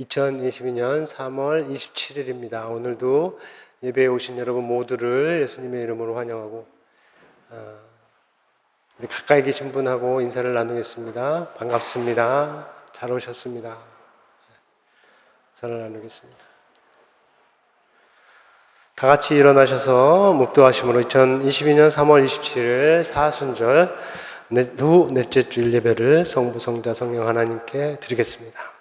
2022년 3월 27일입니다. 오늘도 예배에 오신 여러분 모두를 예수님의 이름으로 환영하고 우리 가까이 계신 분하고 인사를 나누겠습니다. 반갑습니다. 잘 오셨습니다. 인사를 나누겠습니다. 다 같이 일어나셔서 묵도하심으로 2022년 3월 27일 사순절 후 넷째 주일 예배를 성부, 성자, 성령 하나님께 드리겠습니다.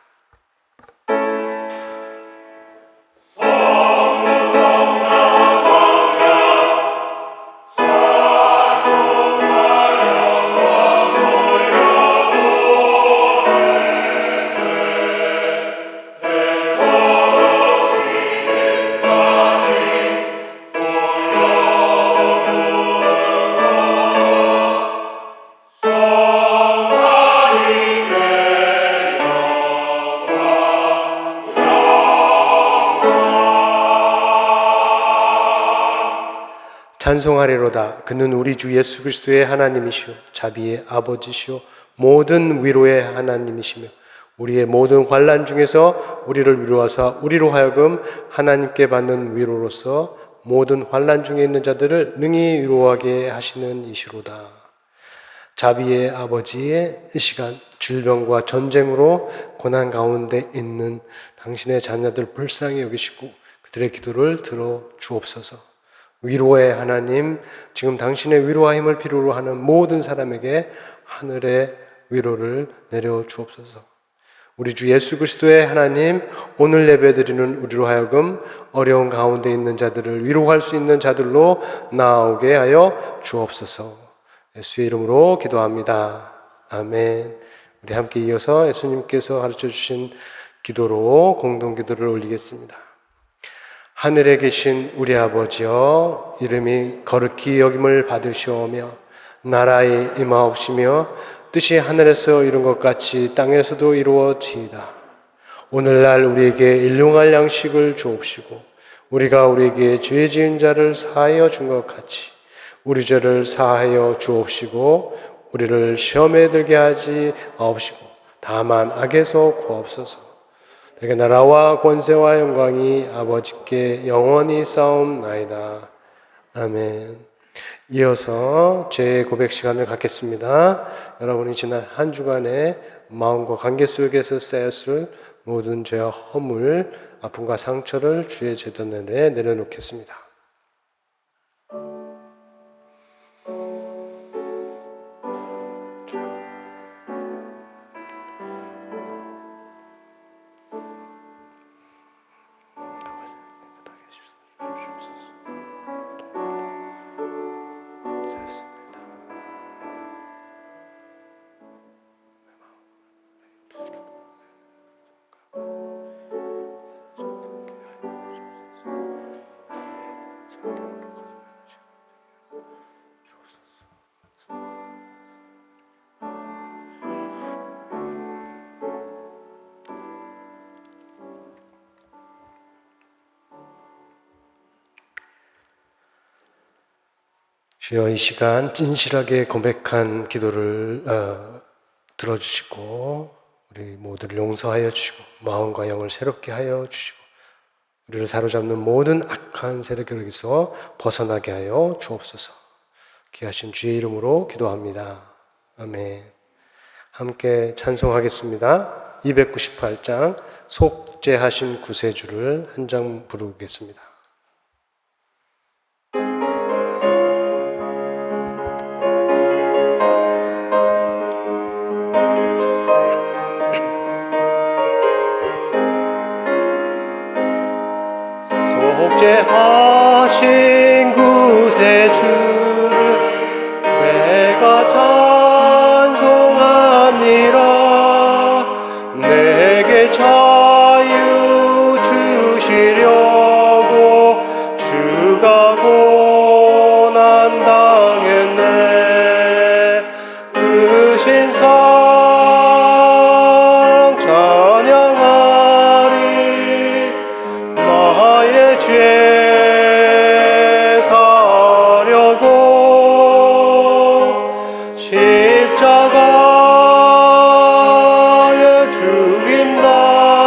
찬송하리로다. 그는 우리 주 예수 그리스도의 하나님이시오 자비의 아버지시오 모든 위로의 하나님이시며 우리의 모든 환난 중에서 우리를 위로하사 우리로 하여금 하나님께 받는 위로로서 모든 환난 중에 있는 자들을 능히 위로하게 하시는 이시로다. 자비의 아버지의 이 시간 질병과 전쟁으로 고난 가운데 있는 당신의 자녀들 불쌍히 여기시고 그들의 기도를 들어 주옵소서. 위로의 하나님, 지금 당신의 위로와 힘을 필요로 하는 모든 사람에게 하늘의 위로를 내려 주옵소서. 우리 주 예수 그리스도의 하나님, 오늘 예배드리는 우리로 하여금 어려운 가운데 있는 자들을 위로할 수 있는 자들로 나오게 하여 주옵소서. 예수의 이름으로 기도합니다. 아멘. 우리 함께 이어서 예수님께서 가르쳐 주신 기도로 공동기도를 올리겠습니다. 하늘에 계신 우리 아버지여, 이름이 거룩히 여김을 받으시오며 나라에 임하옵시며 뜻이 하늘에서 이룬 것 같이 땅에서도 이루어지이다. 오늘날 우리에게 일용할 양식을 주옵시고 우리가 우리에게 죄 지은 자를 사하여 준 것 같이 우리 죄를 사하여 주옵시고 우리를 시험에 들게 하지 마옵시고 다만 악에서 구하옵소서. 내게 나라와 권세와 영광이 아버지께 영원히 쌓옵나이다. 아멘. 이어서 죄 고백 시간을 갖겠습니다. 여러분이 지난 한 주간의 마음과 관계 속에서 쌓였을 모든 죄와 허물, 아픔과 상처를 주의 제단에 내려놓겠습니다. 주여, 이 시간 진실하게 고백한 기도를 들어주시고 우리 모두를 용서하여 주시고 마음과 영을 새롭게 하여 주시고 우리를 사로잡는 모든 악한 세력에서 벗어나게 하여 주옵소서. 귀하신 주의 이름으로 기도합니다. 아멘. 함께 찬송하겠습니다. 298장 속죄하신 구세주를 한 장 부르겠습니다. 속죄하신 구세주를 내가 찬송합니다. 내게 자유 주시려고 주가 고난 당했네. 그 신상 찬양하리. 나의 죄 사려고 십자가에 죽임 당했네.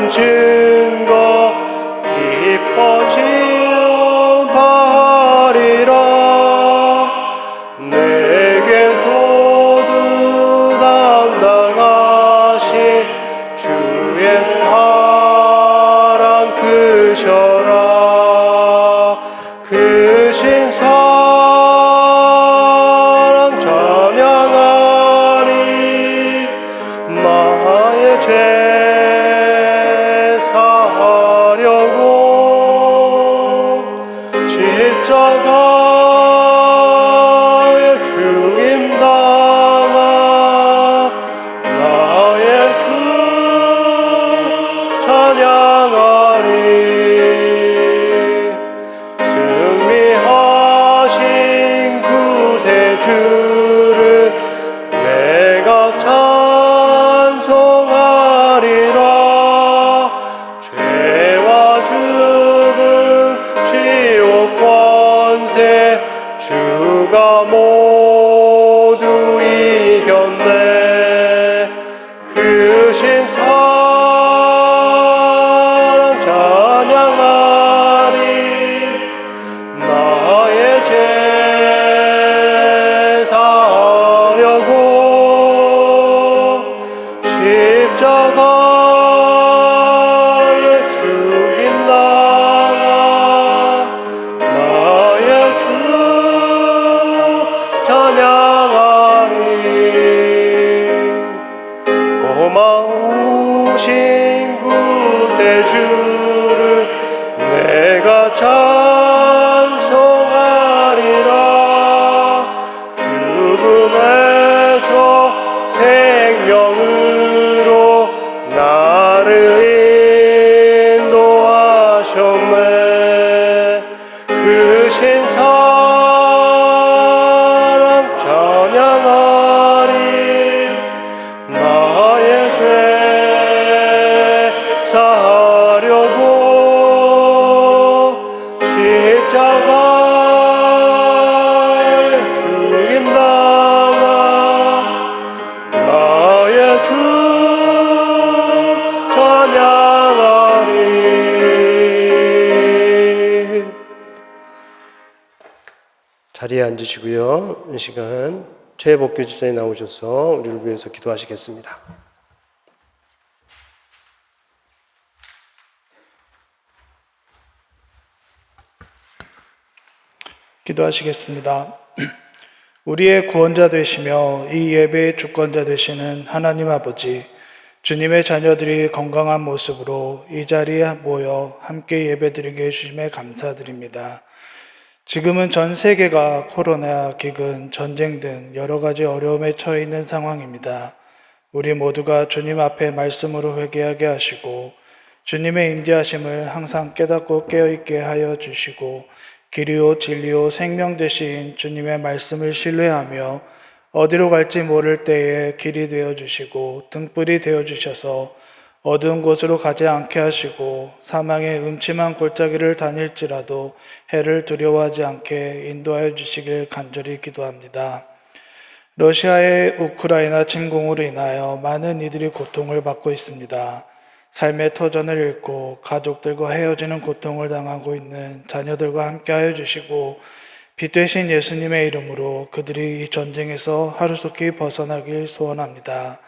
큰 증거 기뻐지어 바리라. 내게 조두 담당하시 주의 사랑 크셔라. 크신 사랑 찬양하리. 나의 죄 사하려고 십자가에 죽임 당하 나의 주 찬양하리. 승리하신 구세주를 내가 찬송하리라. 죄와 죽음 지옥 권세 주가 모두 이겼네. 크신 사랑 찬양하리. 나의 죄 사하려고 십자가에 죽임 당하 나의 주 찬양하리. 고마우신 구세주를 내가 찬송하리라. 죽음에서 생명으로 나를 인도하셨네. 크신 사랑 찬양하리. 나의 죄 사하려고 십자가에 죽임 당하 나의 주 찬양하리. 자리에 앉으시고요. 이 시간 최복규 집사님 나오셔서 우리를 위해서 기도하시겠습니다. 기도하시겠습니다. 우리의 구원자 되시며 이 예배의 주권자 되시는 하나님 아버지, 주님의 자녀들이 건강한 모습으로 이 자리에 모여 함께 예배드리게 해주심에 감사드립니다. 지금은 전 세계가 코로나, 기근, 전쟁 등 여러 가지 어려움에 처해 있는 상황입니다. 우리 모두가 주님 앞에 말씀으로 회개하게 하시고 주님의 임재하심을 항상 깨닫고 깨어있게 하여 주시고 길이요 진리요 생명 되신 주님의 말씀을 신뢰하며 어디로 갈지 모를 때에 길이 되어주시고 등불이 되어주셔서 어두운 곳으로 가지 않게 하시고 사망의 음침한 골짜기를 다닐지라도 해를 두려워하지 않게 인도하여 주시길 간절히 기도합니다. 러시아의 우크라이나 침공으로 인하여 많은 이들이 고통을 받고 있습니다. 삶의 터전을 잃고 가족들과 헤어지는 고통을 당하고 있는 자녀들과 함께하여 주시고 빛 되신 예수님의 이름으로 그들이 이 전쟁에서 하루속히 벗어나길 소원합니다.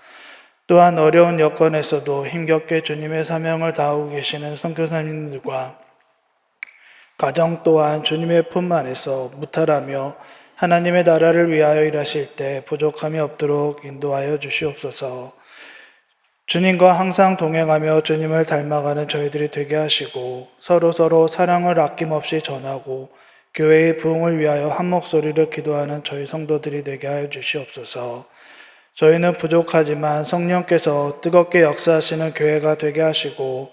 또한 어려운 여건에서도 힘겹게 주님의 사명을 다하고 계시는 선교사님들과 가정 또한 주님의 품 안에서 무탈하며 하나님의 나라를 위하여 일하실 때 부족함이 없도록 인도하여 주시옵소서. 주님과 항상 동행하며 주님을 닮아가는 저희들이 되게 하시고 서로 사랑을 아낌없이 전하고 교회의 부흥을 위하여 한 목소리로 기도하는 저희 성도들이 되게 하여 주시옵소서. 저희는 부족하지만 성령께서 뜨겁게 역사하시는 교회가 되게 하시고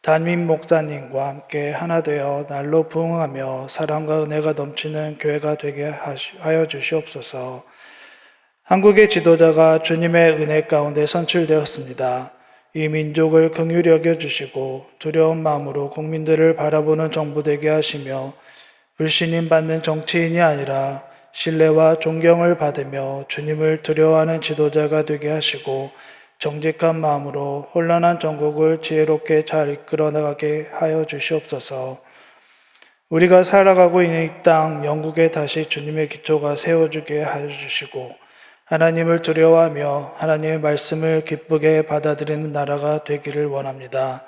담임 목사님과 함께 하나 되어 날로 부흥하며 사랑과 은혜가 넘치는 교회가 되게 하여 주시옵소서. 한국의 지도자가 주님의 은혜 가운데 선출되었습니다. 이 민족을 긍휼히 여겨주시고 두려운 마음으로 국민들을 바라보는 정부 되게 하시며 불신임 받는 정치인이 아니라 신뢰와 존경을 받으며 주님을 두려워하는 지도자가 되게 하시고 정직한 마음으로 혼란한 전국을 지혜롭게 잘 이끌어 나가게 하여 주시옵소서. 우리가 살아가고 있는 이 땅 영국에 다시 주님의 기초가 세워지게 하여 주시고 하나님을 두려워하며 하나님의 말씀을 기쁘게 받아들이는 나라가 되기를 원합니다.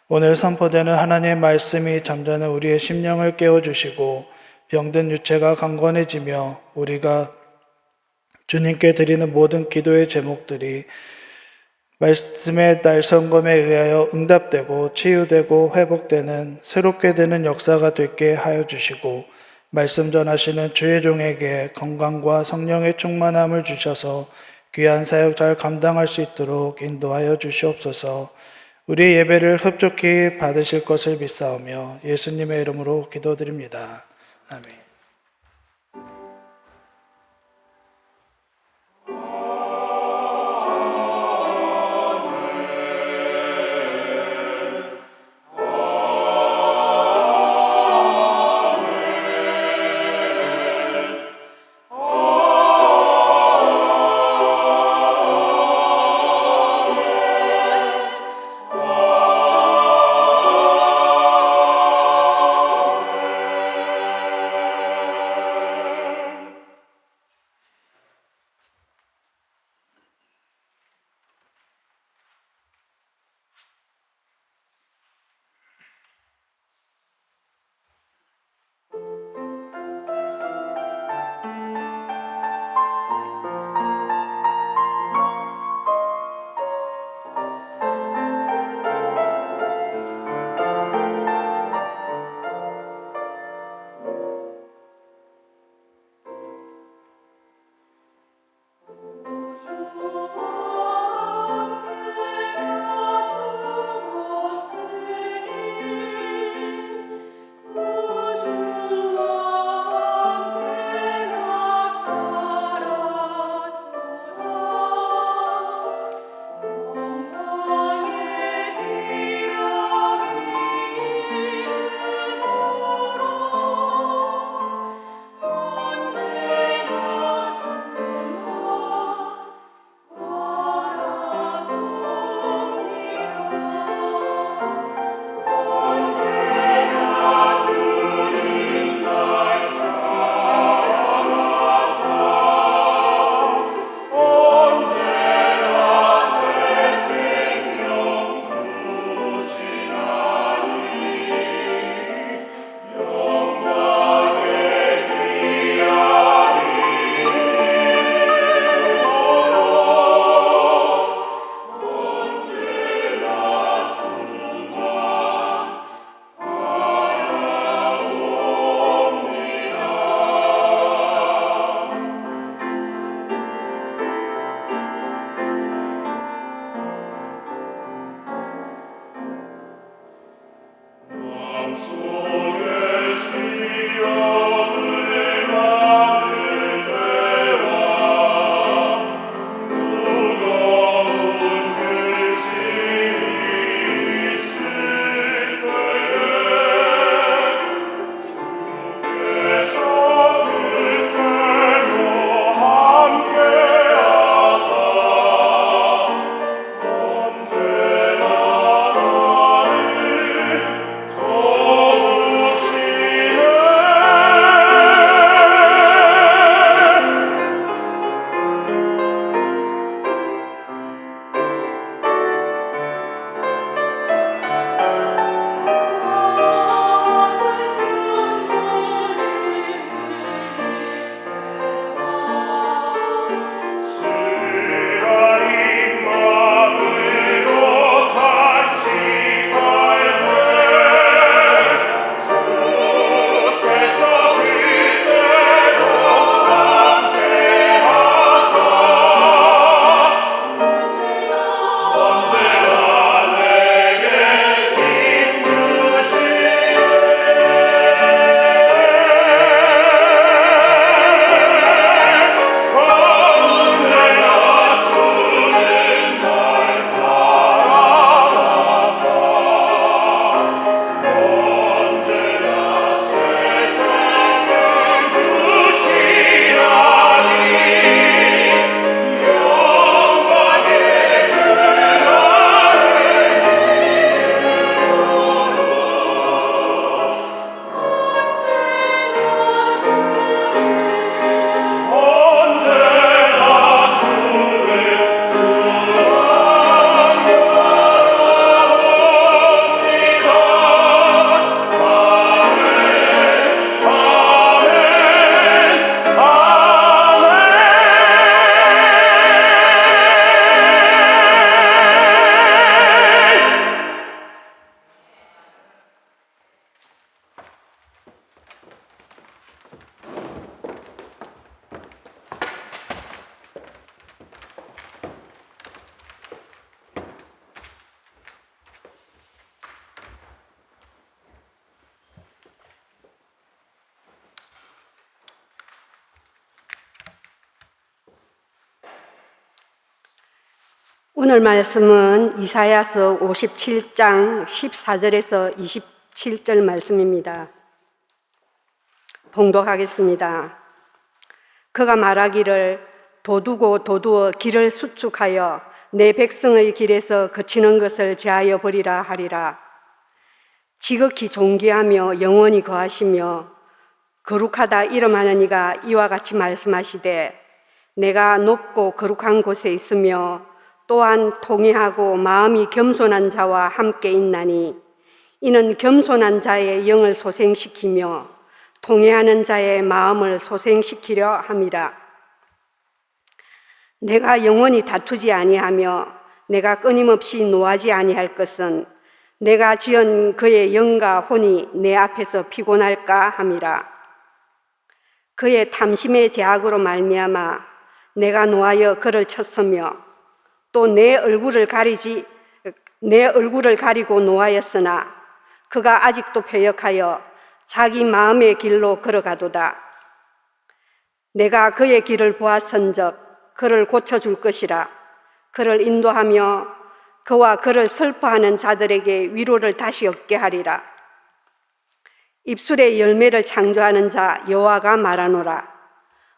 오늘 선포되는 하나님의 말씀이 잠자는 우리의 심령을 깨워주시고 병든 육체가 강건해지며 우리가 주님께 드리는 모든 기도의 제목들이 말씀의 날성검에 의하여 응답되고 치유되고 회복되는 새롭게 되는 역사가 되게 하여 주시고 말씀 전하시는 주의 종에게 건강과 성령의 충만함을 주셔서 귀한 사역 잘 감당할 수 있도록 인도하여 주시옵소서. 우리 예배를 흡족히 받으실 것을 믿사오며 예수님의 이름으로 기도드립니다. 아멘. 오늘 말씀은 이사야서 57장 14절에서 27절 말씀입니다. 봉독하겠습니다. 그가 말하기를 도두고 도두어 길을 수축하여 내 백성의 길에서 그치는 것을 제하여 버리라 하리라. 지극히 존귀하며 영원히 거하시며 거룩하다 이름하는 이가 이와 같이 말씀하시되 내가 높고 거룩한 곳에 있으며 또한 통회하고 마음이 겸손한 자와 함께 있나니 이는 겸손한 자의 영을 소생시키며 통회하는 자의 마음을 소생시키려 함이라. 내가 영원히 다투지 아니하며 내가 끊임없이 노하지 아니할 것은 내가 지은 그의 영과 혼이 내 앞에서 피곤할까 함이라. 그의 탐심의 제약으로 말미암아 내가 노하여 그를 쳤으며 또 내 얼굴을 가리고 노하였으나 그가 아직도 패역하여 자기 마음의 길로 걸어가도다. 내가 그의 길을 보았은즉 그를 고쳐줄 것이라. 그를 인도하며 그와 그를 슬퍼하는 자들에게 위로를 다시 얻게 하리라. 입술의 열매를 창조하는 자 여호와가 말하노라.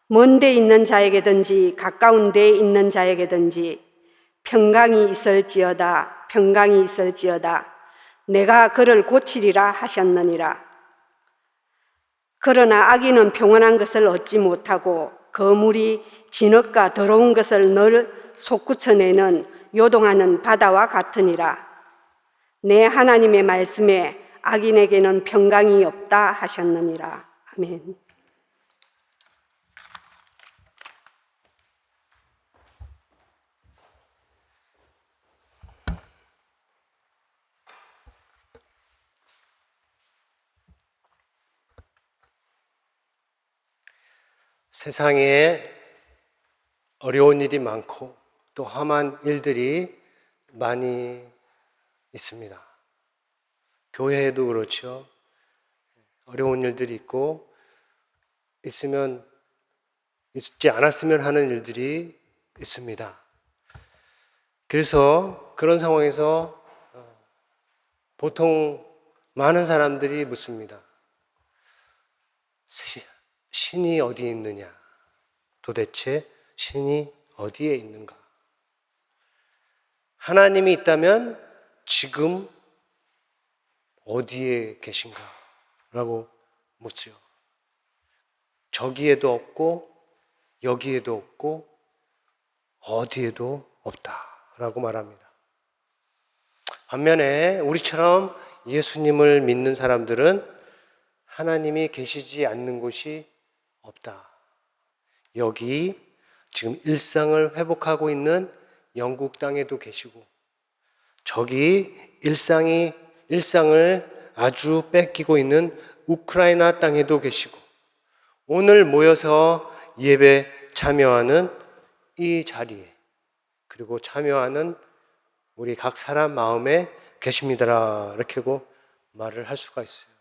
먼 데 있는 자에게든지 가까운 데에 있는 자에게든지 평강이 있을지어다. 평강이 있을지어다. 내가 그를 고치리라 하셨느니라. 그러나 악인은 평온한 것을 얻지 못하고 거물이 진흙과 더러운 것을 늘 솟구쳐내는 요동하는 바다와 같으니라. 내 하나님의 말씀에 악인에게는 평강이 없다 하셨느니라. 아멘. 세상에 어려운 일이 많고 또 험한 일들이 많이 있습니다. 교회에도 그렇죠. 어려운 일들이 있고 있지 않았으면 하는 일들이 있습니다. 그래서 그런 상황에서 보통 많은 사람들이 묻습니다. 신이 어디에 있느냐? 도대체 신이 어디에 있는가? 하나님이 있다면 지금 어디에 계신가? 라고 묻죠. 저기에도 없고 여기에도 없고 어디에도 없다 라고 말합니다. 반면에 우리처럼 예수님을 믿는 사람들은 하나님이 계시지 않는 곳이 없다. 여기 지금 일상을 회복하고 있는 영국 땅에도 계시고 저기 일상을 아주 뺏기고 있는 우크라이나 땅에도 계시고 오늘 모여서 예배 참여하는 이 자리에 그리고 참여하는 우리 각 사람 마음에 계십니다. 이렇게 말을 할 수가 있어요.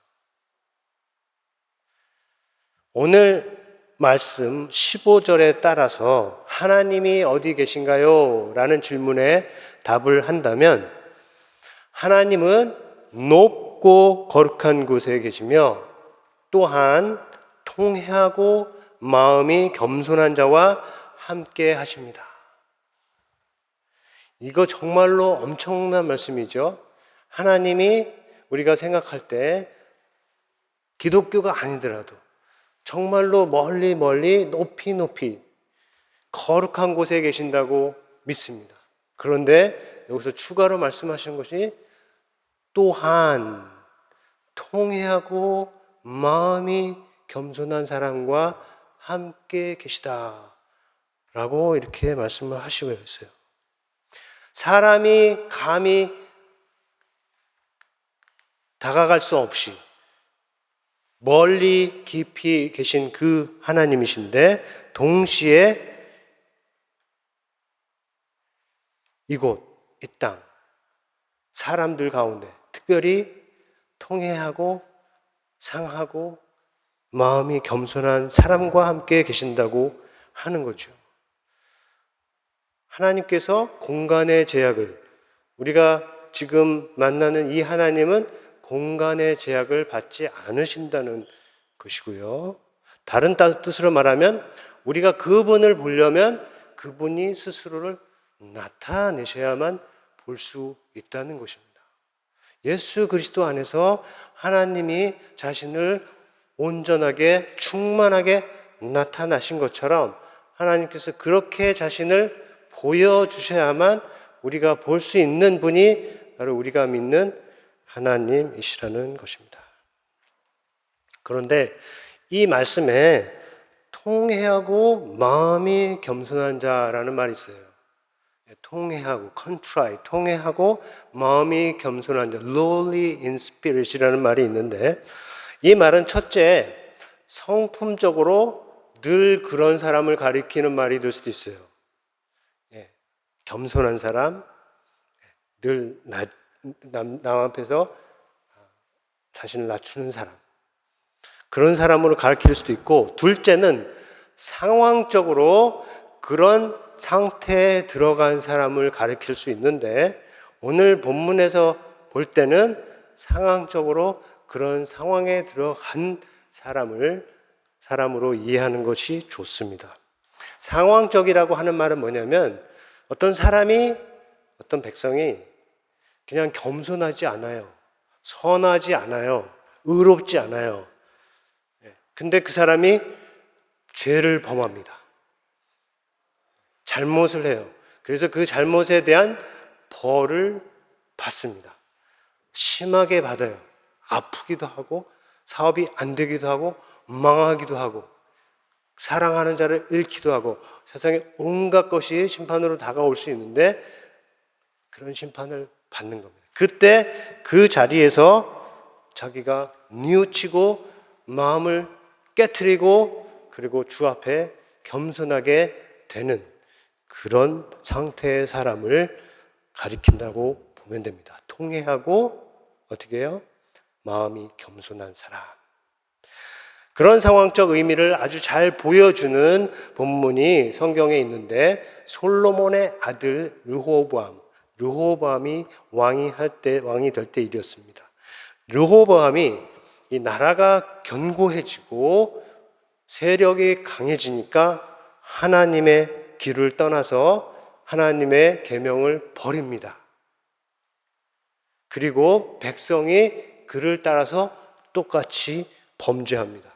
오늘 말씀 15절에 따라서 하나님이 어디 계신가요? 라는 질문에 답을 한다면 하나님은 높고 거룩한 곳에 계시며 또한 통회하고 마음이 겸손한 자와 함께 하십니다. 이거 정말로 엄청난 말씀이죠. 하나님이 우리가 생각할 때 기독교가 아니더라도 정말로 멀리 높이 거룩한 곳에 계신다고 믿습니다. 그런데 여기서 추가로 말씀하시는 것이 또한 통회하고 마음이 겸손한 사람과 함께 계시다 라고 이렇게 말씀을 하시고 있어요. 사람이 감히 다가갈 수 없이 멀리 깊이 계신 그 하나님이신데 동시에 이곳, 이 땅, 사람들 가운데 특별히 통회하고 상하고 마음이 겸손한 사람과 함께 계신다고 하는 거죠. 하나님께서 공간의 제약을, 우리가 지금 만나는 이 하나님은 공간의 제약을 받지 않으신다는 것이고요. 다른 뜻으로 말하면 우리가 그분을 보려면 그분이 스스로를 나타내셔야만 볼 수 있다는 것입니다. 예수 그리스도 안에서 하나님이 자신을 온전하게 충만하게 나타나신 것처럼 하나님께서 그렇게 자신을 보여주셔야만 우리가 볼 수 있는 분이 바로 우리가 믿는 하나님이시라는 것입니다. 그런데 이 말씀에 통회하고 마음이 겸손한 자라는 말이 있어요. 통회하고 contrite, 통회하고 마음이 겸손한 자, lowly in spirit이라는 말이 있는데, 이 말은 첫째, 성품적으로 늘 그런 사람을 가리키는 말이 될 수도 있어요. 겸손한 사람, 늘 남 앞에서 자신을 낮추는 사람, 그런 사람으로 가리킬 수도 있고, 둘째는 상황적으로 그런 상태에 들어간 사람을 가리킬 수 있는데, 오늘 본문에서 볼 때는 상황적으로 그런 상황에 들어간 사람으로 이해하는 것이 좋습니다. 상황적이라고 하는 말은 뭐냐면, 어떤 사람이, 어떤 백성이 그냥 겸손하지 않아요. 선하지 않아요. 의롭지 않아요. 근데 그 사람이 죄를 범합니다. 잘못을 해요. 그래서 그 잘못에 대한 벌을 받습니다. 심하게 받아요. 아프기도 하고, 사업이 안 되기도 하고, 망하기도 하고, 사랑하는 자를 잃기도 하고, 세상에 온갖 것이 심판으로 다가올 수 있는데 그런 심판을 받는 겁니다. 그때 그 자리에서 자기가 뉘우치고 마음을 깨트리고 그리고 주 앞에 겸손하게 되는 그런 상태의 사람을 가리킨다고 보면 됩니다. 통회하고 어떻게 해요? 마음이 겸손한 사람. 그런 상황적 의미를 아주 잘 보여주는 본문이 성경에 있는데, 솔로몬의 아들 르호보암이 왕이 될 때 일이었습니다. 르호보암이 이 나라가 견고해지고 세력이 강해지니까 하나님의 길을 떠나서 하나님의 계명을 버립니다. 그리고 백성이 그를 따라서 똑같이 범죄합니다.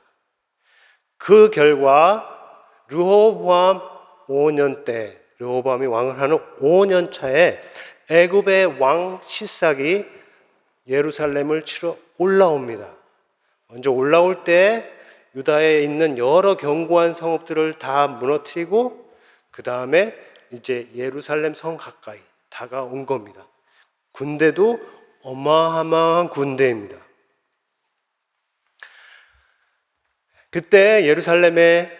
그 결과 르호보암 5년 때, 르호보암이 왕을 하는 5년 차에 애굽의 왕 시삭이 예루살렘을 치러 올라옵니다. 먼저 올라올 때 유다에 있는 여러 견고한 성읍들을 다 무너뜨리고 그 다음에 이제 예루살렘 성 가까이 다가온 겁니다. 군대도 어마어마한 군대입니다. 그때 예루살렘에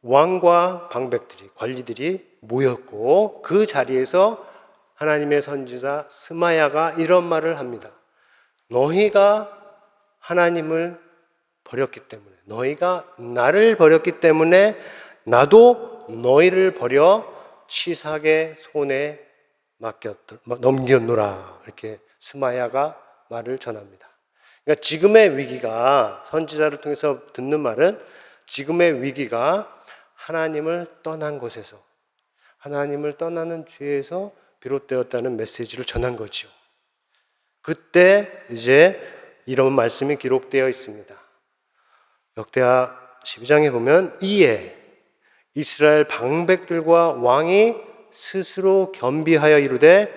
왕과 방백들이, 관리들이 모였고 그 자리에서 하나님의 선지자 스마야가 이런 말을 합니다. 너희가 하나님을 버렸기 때문에, 너희가 나를 버렸기 때문에 나도 너희를 버려 시삭의 손에 넘겼노라. 이렇게 스마야가 말을 전합니다. 그러니까 지금의 위기가, 선지자를 통해서 듣는 말은 지금의 위기가 하나님을 떠난 것에서, 하나님을 떠나는 죄에서 비롯되었다는 메시지를 전한 거죠. 그때 이제 이런 말씀이 기록되어 있습니다. 역대하 12장에 보면 이에 이스라엘 방백들과 왕이 스스로 겸비하여 이르되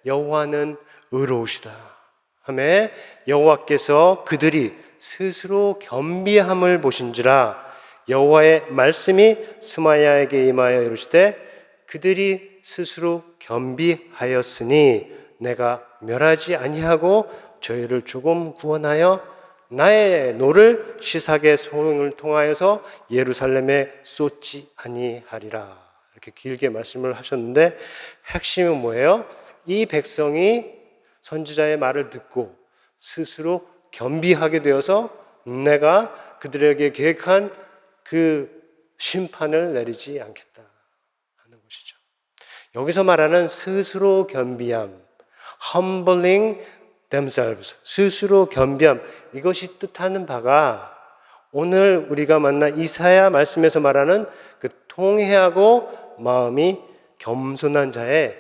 여호와는 의로우시다 하매 여호와께서 그들이 스스로 겸비함을 보신지라 여호와의 말씀이 스마야에게 임하여 이르시되 그들이 스스로 겸비하였으니 내가 멸하지 아니하고 저희를 조금 구원하여 나의 노를 시삭의 소용을 통하여서 예루살렘에 쏟지 아니하리라. 이렇게 길게 말씀을 하셨는데 핵심은 뭐예요? 이 백성이 선지자의 말을 듣고 스스로 겸비하게 되어서 내가 그들에게 계획한 그 심판을 내리지 않겠다 하는 것이죠. 여기서 말하는 스스로 겸비함, humbling themselves, 스스로 겸비함, 이것이 뜻하는 바가 오늘 우리가 만난 이사야 말씀에서 말하는 그 통회하고 마음이 겸손한 자에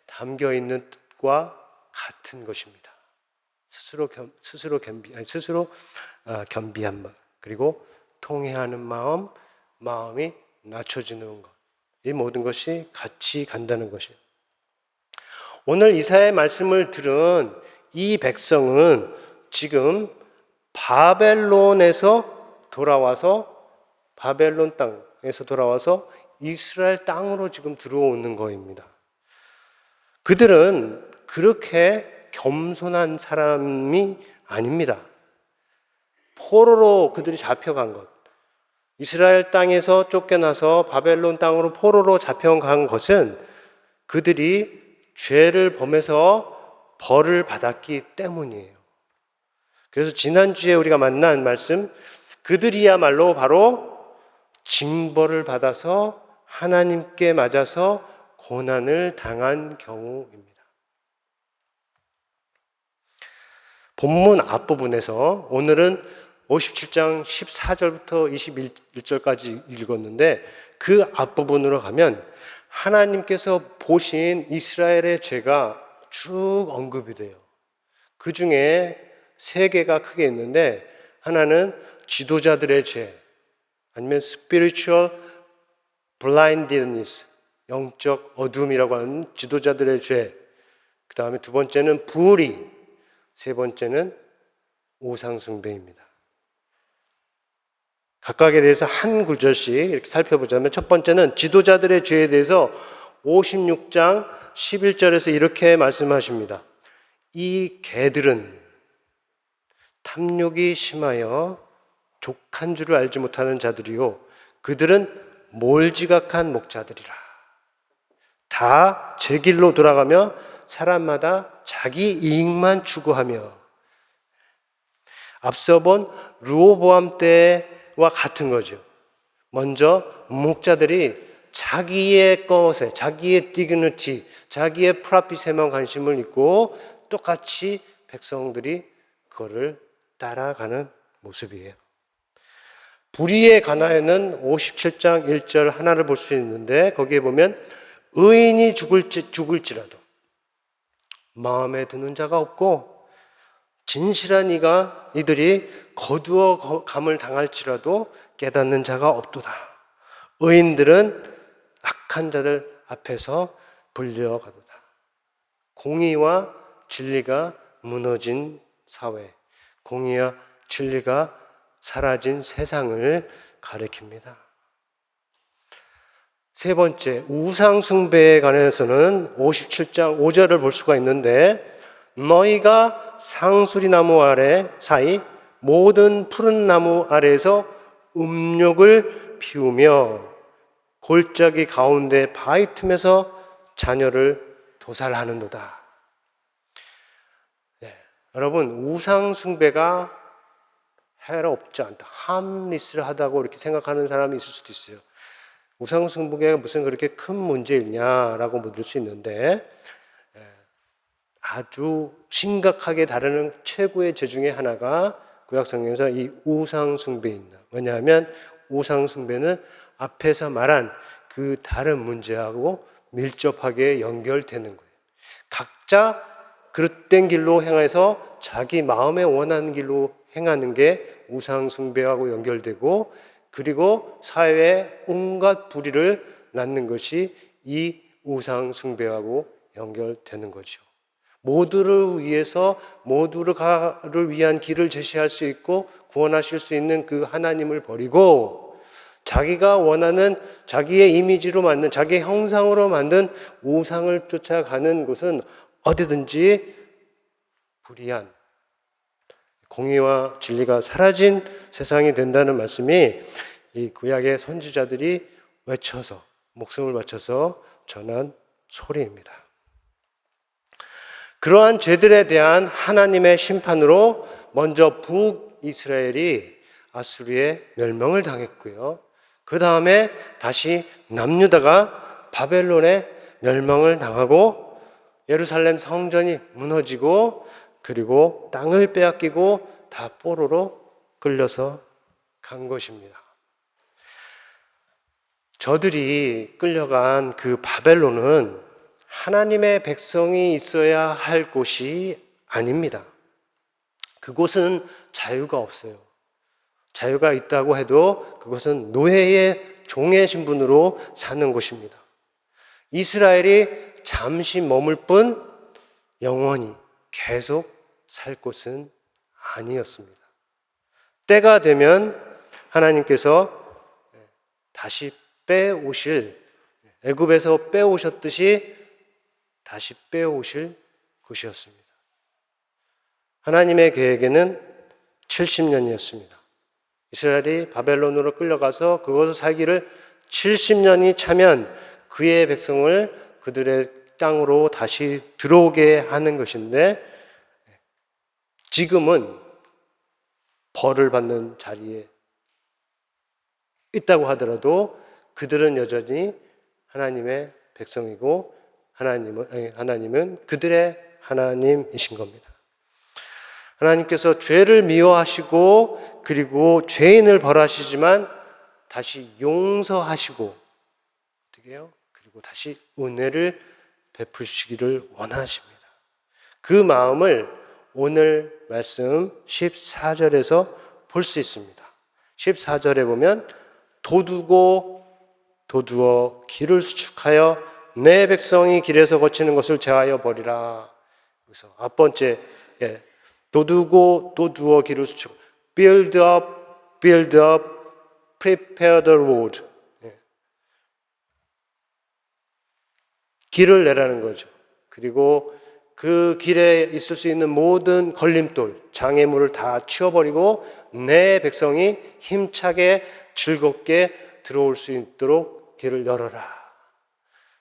담겨 있는 뜻과 같은 것입니다. 스스로 겸비한 마음, 그리고 통회하는 마음, 마음이 낮춰지는 것, 이 모든 것이 같이 간다는 것이에요. 오늘 이사야의 말씀을 들은 이 백성은 지금 바벨론 땅에서 돌아와서 이스라엘 땅으로 지금 들어오는 거입니다. 그들은 그렇게 겸손한 사람이 아닙니다. 포로로 그들이 잡혀간 것, 이스라엘 땅에서 쫓겨나서 바벨론 땅으로 포로로 잡혀간 것은 그들이 죄를 범해서 벌을 받았기 때문이에요. 그래서 지난주에 우리가 만난 말씀, 그들이야말로 바로 징벌을 받아서 하나님께 맞아서 고난을 당한 경우입니다. 본문 앞부분에서 오늘은 57장 14절부터 21절까지 읽었는데 그 앞부분으로 가면 하나님께서 보신 이스라엘의 죄가 쭉 언급이 돼요. 그 중에 세 개가 크게 있는데 하나는 지도자들의 죄, 아니면 spiritual blindness, 영적 어둠이라고 하는 지도자들의 죄, 그 다음에 두 번째는 불의, 세 번째는 우상숭배입니다. 각각에 대해서 한 구절씩 이렇게 살펴보자면 첫 번째는 지도자들의 죄에 대해서 56장 11절에서 이렇게 말씀하십니다. 이 개들은 탐욕이 심하여 족한 줄을 알지 못하는 자들이요 그들은 몰지각한 목자들이라. 다 제 길로 돌아가며 사람마다 자기 이익만 추구하며. 앞서 본 르호보암 때와 같은 거죠. 먼저 목자들이 자기의 것에, 자기의 디그니티, 자기의 프라핏에만 관심을 있고 똑같이 백성들이 그거를 따라가는 모습이에요. 불의에 관하여는 57장 1절 하나를 볼 수 있는데 거기에 보면 의인이 죽을지라도 마음에 드는 자가 없고 진실한 이들이 거두어 감을 당할지라도 깨닫는 자가 없도다. 의인들은 악한 자들 앞에서 불려가도다. 공의와 진리가 무너진 사회, 공의와 진리가 사라진 세상을 가리킵니다. 세 번째, 우상숭배에 관해서는 57장 5절을 볼 수가 있는데 너희가 상수리나무 아래 사이 모든 푸른 나무 아래에서 음욕을 피우며 골짜기 가운데 바위 틈에서 자녀를 도살하는도다. 네, 여러분 우상숭배가 해롭지 않다, 함리스하다고 이렇게 생각하는 사람이 있을 수도 있어요. 우상숭배가 무슨 그렇게 큰 문제이냐라고 묻을 수 있는데 아주 심각하게 다루는 최고의 죄 중에 하나가 구약성경에서 이 우상숭배입니다. 왜냐하면 우상숭배는 앞에서 말한 그 다른 문제하고 밀접하게 연결되는 거예요. 각자 그릇된 길로 행해서 자기 마음에 원하는 길로 행하는 게 우상숭배하고 연결되고 그리고 사회에 온갖 불의를 낳는 것이 이 우상숭배하고 연결되는 거죠. 모두를 위해서 모두를 위한 길을 제시할 수 있고 구원하실 수 있는 그 하나님을 버리고 자기가 원하는 자기의 이미지로 만든 자기의 형상으로 만든 우상을 쫓아가는 것은 어디든지 불의한 공의와 진리가 사라진 세상이 된다는 말씀이 이 구약의 선지자들이 외쳐서 목숨을 바쳐서 전한 소리입니다. 그러한 죄들에 대한 하나님의 심판으로 먼저 북이스라엘이 아수르의 멸망을 당했고요. 그 다음에 다시 남유다가 바벨론의 멸망을 당하고 예루살렘 성전이 무너지고 그리고 땅을 빼앗기고 다 포로로 끌려서 간 것입니다. 저들이 끌려간 그 바벨론은 하나님의 백성이 있어야 할 곳이 아닙니다. 그곳은 자유가 없어요. 자유가 있다고 해도 그것은 노예의 종의 신분으로 사는 곳입니다. 이스라엘이 잠시 머물 뿐 영원히 계속 살 곳은 아니었습니다. 때가 되면 하나님께서 다시 빼오실, 애굽에서 빼오셨듯이 다시 빼오실 곳이었습니다. 하나님의 계획에는 70년이었습니다. 이스라엘이 바벨론으로 끌려가서 그곳에 살기를 70년이 차면 그의 백성을 그들의 땅으로 다시 들어오게 하는 것인데, 지금은 벌을 받는 자리에 있다고 하더라도 그들은 여전히 하나님의 백성이고 하나님은 그들의 하나님이신 겁니다. 하나님께서 죄를 미워하시고 그리고 죄인을 벌하시지만 다시 용서하시고 어떻게 해요? 그리고 다시 은혜를 베푸시기를 원하십니다. 그 마음을 오늘 말씀 14절에서 볼 수 있습니다. 14절에 보면 도두어 길을 수축하여 내 백성이 길에서 거치는 것을 제하여 버리라. 그래서 앞 번째, 도두어 길을 수축, build up, prepare the road. 길을 내라는 거죠. 그리고 그 길에 있을 수 있는 모든 걸림돌, 장애물을 다 치워버리고 내 백성이 힘차게 즐겁게 들어올 수 있도록 길을 열어라.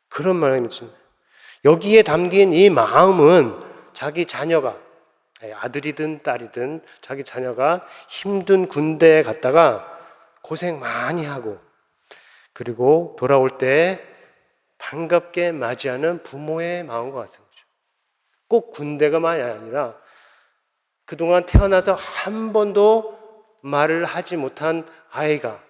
그런 말입니다. 여기에 담긴 이 마음은 자기 자녀가, 아들이든 딸이든 자기 자녀가 힘든 군대에 갔다가 고생 많이 하고 그리고 돌아올 때 반갑게 맞이하는 부모의 마음과 같은 거죠. 꼭 군대가만이 아니라 그동안 태어나서 한 번도 말을 하지 못한 아이가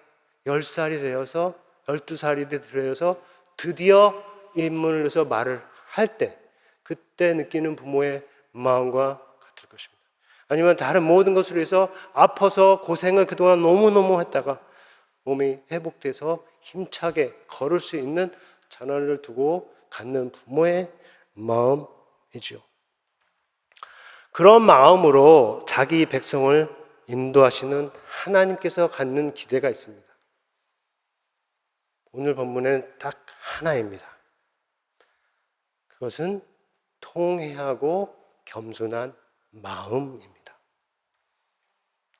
10살이 되어서 12살이 되어서 드디어 입문을 해서 말을 할 때 그때 느끼는 부모의 마음과 같을 것입니다. 아니면 다른 모든 것으로 해서 아파서 고생을 그동안 너무너무 했다가 몸이 회복돼서 힘차게 걸을 수 있는 자녀를 두고 갖는 부모의 마음이죠. 그런 마음으로 자기 백성을 인도하시는 하나님께서 갖는 기대가 있습니다. 오늘 본문에는 딱 하나입니다. 그것은 통회하고 겸손한 마음입니다.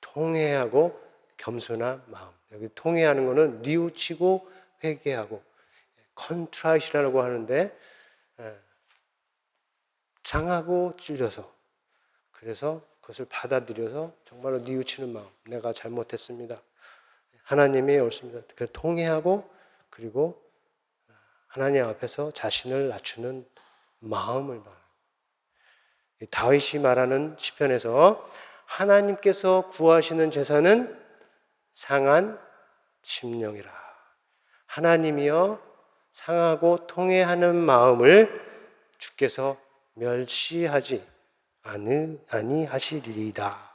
통회하고 겸손한 마음. 여기 통회하는 것은 뉘우치고 회개하고 컨트라이트라고 하는데 상하고 찔려서 그래서 그것을 받아들여서 정말로 뉘우치는 마음. 내가 잘못했습니다. 하나님이 옳습니다. 그 통회하고 그리고 하나님 앞에서 자신을 낮추는 마음을 말합니다. 다윗이 말하는 시편에서 하나님께서 구하시는 제사는 상한 심령이라. 하나님이여 상하고 통회하는 마음을 주께서 멸시하지 아니하시리이다.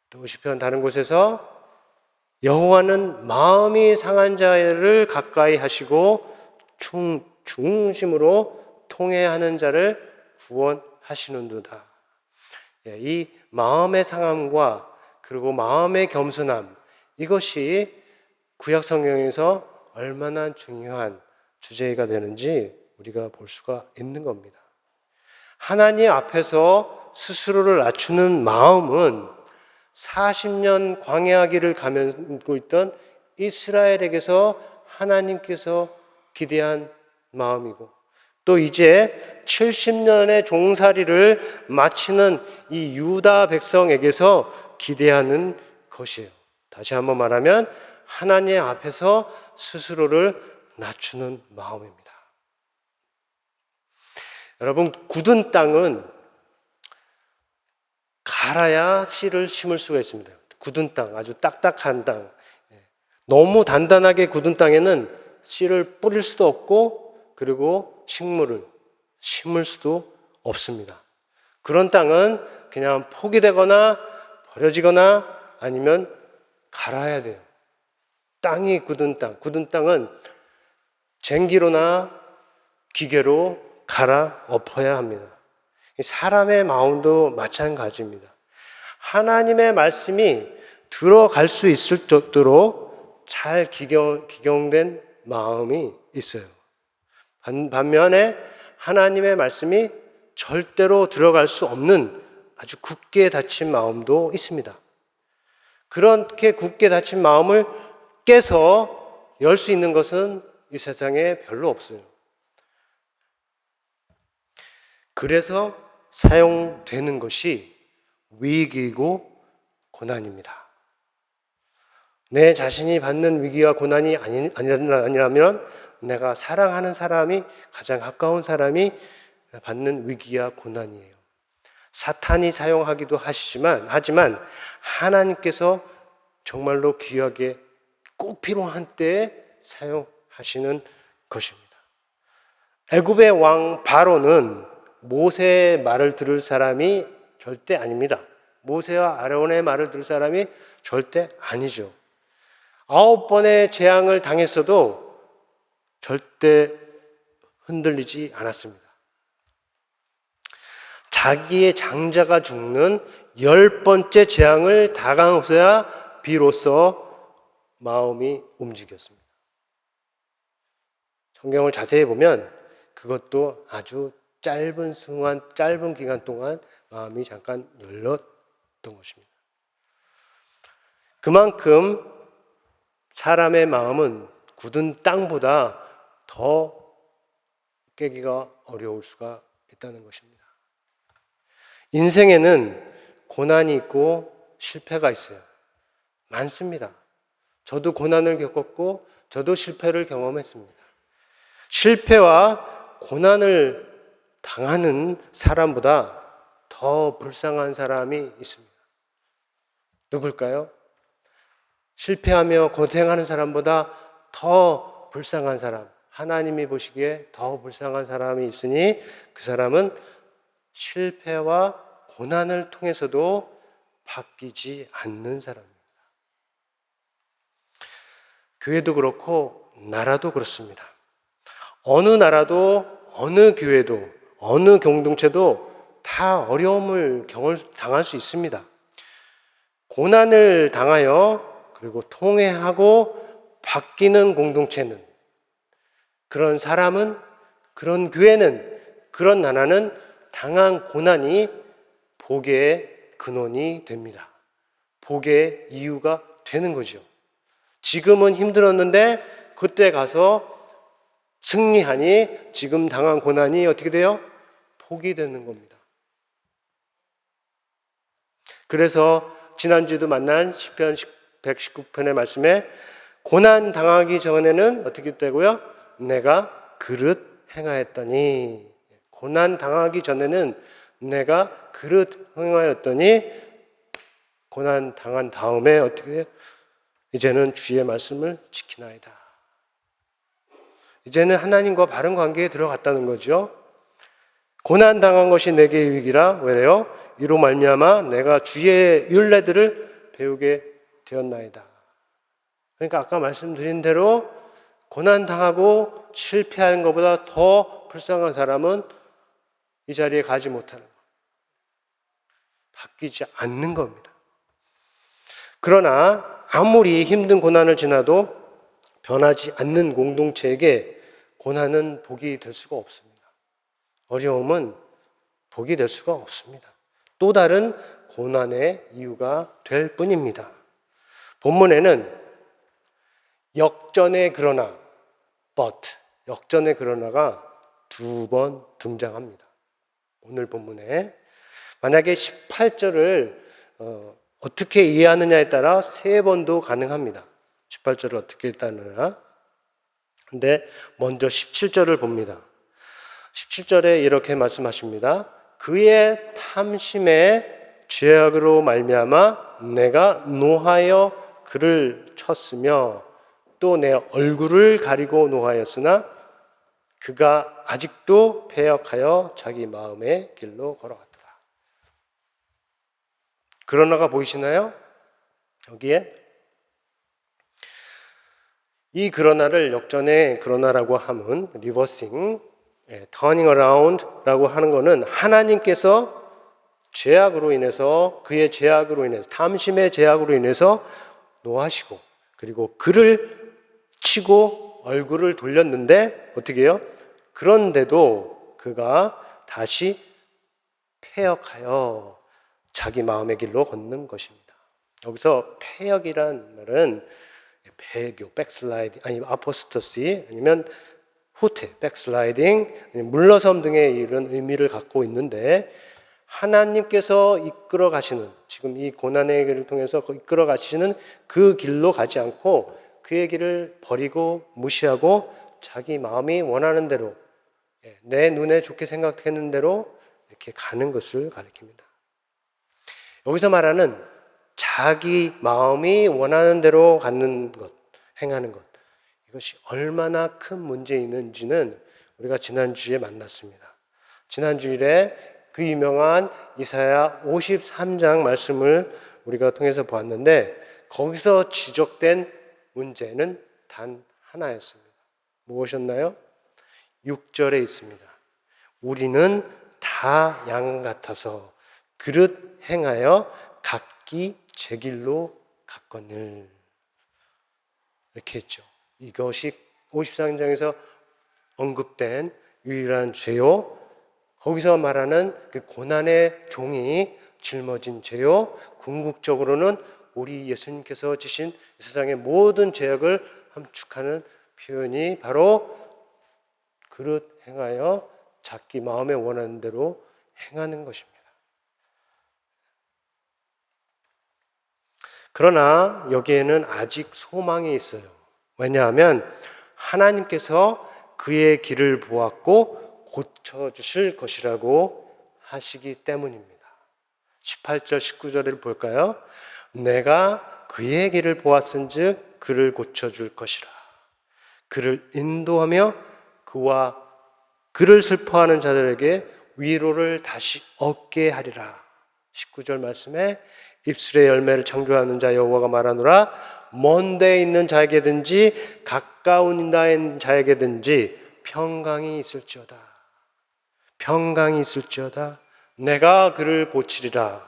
또 시편 다른 곳에서 여호와는 마음이 상한 자를 가까이 하시고 중심으로 통회하는 자를 구원하시는도다. 이 마음의 상함과 그리고 마음의 겸손함, 이것이 구약 성경에서 얼마나 중요한 주제가 되는지 우리가 볼 수가 있는 겁니다. 하나님 앞에서 스스로를 낮추는 마음은 40년 광야길을 가면고 있던 이스라엘에게서 하나님께서 기대한 마음이고 또 이제 70년의 종살이를 마치는 이 유다 백성에게서 기대하는 것이에요. 다시 한번 말하면 하나님 앞에서 스스로를 낮추는 마음입니다. 여러분, 굳은 땅은 갈아야 씨를 심을 수가 있습니다. 굳은 땅, 아주 딱딱한 땅. 너무 단단하게 굳은 땅에는 씨를 뿌릴 수도 없고, 그리고 식물을 심을 수도 없습니다. 그런 땅은 그냥 포기되거나 버려지거나 아니면 갈아야 돼요. 땅이 굳은 땅은 쟁기로나 기계로 갈아 엎어야 합니다. 사람의 마음도 마찬가지입니다. 하나님의 말씀이 들어갈 수 있을 정도로 잘 기경된 마음이 있어요. 반면에 하나님의 말씀이 절대로 들어갈 수 없는 아주 굳게 닫힌 마음도 있습니다. 그렇게 굳게 닫힌 마음을 깨서 열 수 있는 것은 이 세상에 별로 없어요. 그래서 사용되는 것이 위기이고 고난입니다. 내 자신이 받는 위기와 고난이 아니라면 내가 사랑하는 사람이, 가장 가까운 사람이 받는 위기와 고난이에요. 사탄이 사용하기도 하지만 하나님께서 정말로 귀하게 꼭 필요한 때에 사용하시는 것입니다. 애굽의 왕 바로는 모세의 말을 들을 사람이 절대 아닙니다. 모세와 아론의 말을 들을 사람이 절대 아니죠. 9번의 재앙을 당했어도 절대 흔들리지 않았습니다. 자기의 장자가 죽는 10번째 재앙을 당하고서야 비로소 마음이 움직였습니다. 성경을 자세히 보면 그것도 아주 짧은 기간 동안 마음이 잠깐 열렸던 것입니다. 그만큼 사람의 마음은 굳은 땅보다 더 깨기가 어려울 수가 있다는 것입니다. 인생에는 고난이 있고 실패가 있어요. 많습니다. 저도 고난을 겪었고 저도 실패를 경험했습니다. 실패와 고난을 당하는 사람보다 더 불쌍한 사람이 있습니다. 누굴까요? 실패하며 고생하는 사람보다 더 불쌍한 사람, 하나님이 보시기에 더 불쌍한 사람이 있으니 그 사람은 실패와 고난을 통해서도 바뀌지 않는 사람입니다. 교회도 그렇고 나라도 그렇습니다. 어느 나라도 어느 교회도 어느 공동체도 다 어려움을 당할 수 있습니다. 고난을 당하여 그리고 통회하고 바뀌는 공동체는, 그런 사람은, 그런 교회는, 그런 나라는 당한 고난이 복의 근원이 됩니다. 복의 이유가 되는 거죠. 지금은 힘들었는데 그때 가서 승리하니 지금 당한 고난이 어떻게 돼요? 복이 되는 겁니다. 그래서 지난주에도 만난 시편 119편의 말씀에 고난 당하기 전에는 어떻게 되고요? 내가 그릇 행하였더니, 고난 당하기 전에는 내가 그릇 행하였더니 고난 당한 다음에 어떻게 해요? 이제는 주의 말씀을 지키나이다. 이제는 하나님과 바른 관계에 들어갔다는 거죠. 고난 당한 것이 내게 유익이라. 왜래요? 이로 말미암아 내가 주의 율례들을 배우게 되었나이다. 그러니까 아까 말씀드린 대로 고난 당하고 실패하는 것보다 더 불쌍한 사람은 이 자리에 가지 못하는 것, 바뀌지 않는 겁니다. 그러나 아무리 힘든 고난을 지나도 변하지 않는 공동체에게 고난은 복이 될 수가 없습니다. 어려움은 복이 될 수가 없습니다. 또 다른 고난의 이유가 될 뿐입니다. 본문에는 역전의 그러나, but, 역전의 그러나가 2번 등장합니다. 오늘 본문에 만약에 18절을 어떻게 이해하느냐에 따라 3번도 가능합니다. 18절을 어떻게 따르느냐? 근데 먼저 17절을 봅니다. 17절에 이렇게 말씀하십니다. 그의 탐심의 죄악으로 말미암아 내가 노하여 그를 쳤으며 또 내 얼굴을 가리고 노하였으나 그가 아직도 패역하여 자기 마음의 길로 걸어갔더라. 그러나가 보이시나요? 여기에 이 그러나를 역전의 그러나라고 하면 리버싱, turning around라고 하는 것은 하나님께서 죄악으로 인해서 그의 죄악으로 인해서 탐심의 죄악으로 인해서 노하시고 그리고 그를 치고 얼굴을 돌렸는데 어떻게 해요? 그런데도 그가 다시 패역하여 자기 마음의 길로 걷는 것입니다. 여기서 패역이란 말은 배교, 백슬라이딩, 아니 아포스토시, 아니면 후퇴, 백슬라이딩, 물러섬 등의 이런 의미를 갖고 있는데 하나님께서 이끌어 가시는 지금 이 고난의 길을 통해서 이끌어 가시는 그 길로 가지 않고 그의 길을 버리고 무시하고 자기 마음이 원하는 대로 내 눈에 좋게 생각했는 대로 이렇게 가는 것을 가리킵니다. 여기서 말하는 자기 마음이 원하는 대로 갖는 것, 행하는 것, 이것이 얼마나 큰 문제인지는 우리가 지난주에 만났습니다. 지난주일에 그 유명한 이사야 53장 말씀을 우리가 통해서 보았는데 거기서 지적된 문제는 단 하나였습니다. 무엇이었나요? 6절에 있습니다. 우리는 다 양 같아서 그릇 행하여 각기 제 길로 갔거늘. 이렇게 했죠. 이것이 53장에서 언급된 유일한 죄요. 거기서 말하는 그 고난의 종이 짊어진 죄요. 궁극적으로는 우리 예수님께서 지신 세상의 모든 죄악을 함축하는 표현이 바로 그릇 행하여 자기 마음에 원하는 대로 행하는 것입니다. 그러나 여기에는 아직 소망이 있어요. 왜냐하면 하나님께서 그의 길을 보았고 고쳐주실 것이라고 하시기 때문입니다. 18절 19절을 볼까요? 내가 그의 길을 보았은즉 그를 고쳐줄 것이라. 그를 인도하며 그와 그를 슬퍼하는 자들에게 위로를 다시 얻게 하리라. 19절 말씀에 입술의 열매를 창조하는 자 여호와가 말하노라. 먼 데에 있는 자에게든지 가까운 데인 자에게든지 평강이 있을지어다. 평강이 있을지어다. 내가 그를 고치리라.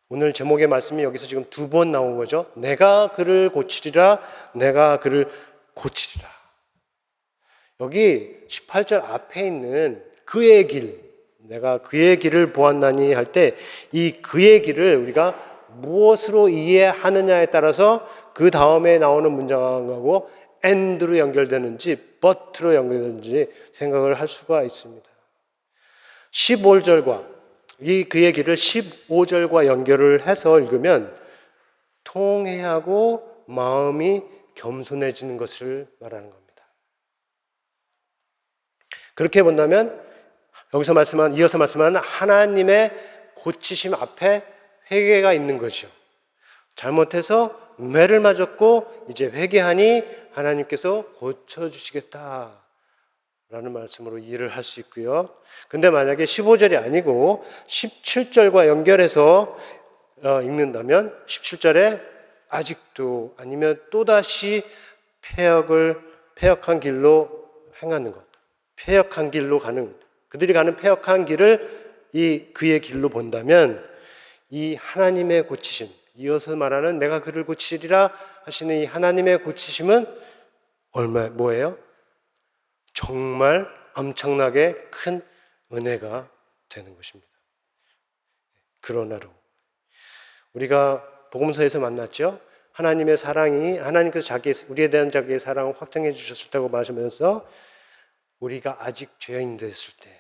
오늘 제목의 말씀이 여기서 지금 두 번 나온 거죠. 내가 그를 고치리라. 내가 그를 고치리라. 여기 18절 앞에 있는 그의 길, 내가 그의 길을 보았나니 할 때 이 그의 길을 우리가 무엇으로 이해하느냐에 따라서 그 다음에 나오는 문장하고 and로 연결되는지 but로 연결되는지 생각을 할 수가 있습니다. 15절과 이 그의 길을 15절과 연결을 해서 읽으면 통회하고 마음이 겸손해지는 것을 말하는 겁니다. 그렇게 본다면 여기서 이어서 말씀하는 하나님의 고치심 앞에 회개가 있는 거죠. 잘못해서 매를 맞았고 이제 회개하니 하나님께서 고쳐주시겠다 라는 말씀으로 이해를 할 수 있고요. 근데 만약에 15절이 아니고 17절과 연결해서 읽는다면 17절에 아직도 아니면 또다시 패역한 길로 행하는 것, 패역한 길로 가는, 그들이 가는 패역한 길을 이 그의 길로 본다면 이 하나님의 고치심, 이어서 말하는 내가 그를 고치리라 하시는 이 하나님의 고치심은 뭐예요? 정말 엄청나게 큰 은혜가 되는 것입니다. 그러나로 우리가 복음서에서 만났죠. 하나님의 사랑이 하나님께서 우리에 대한 자기의 사랑을 확증해 주셨다고 말하면서 우리가 아직 죄인 됐을 때,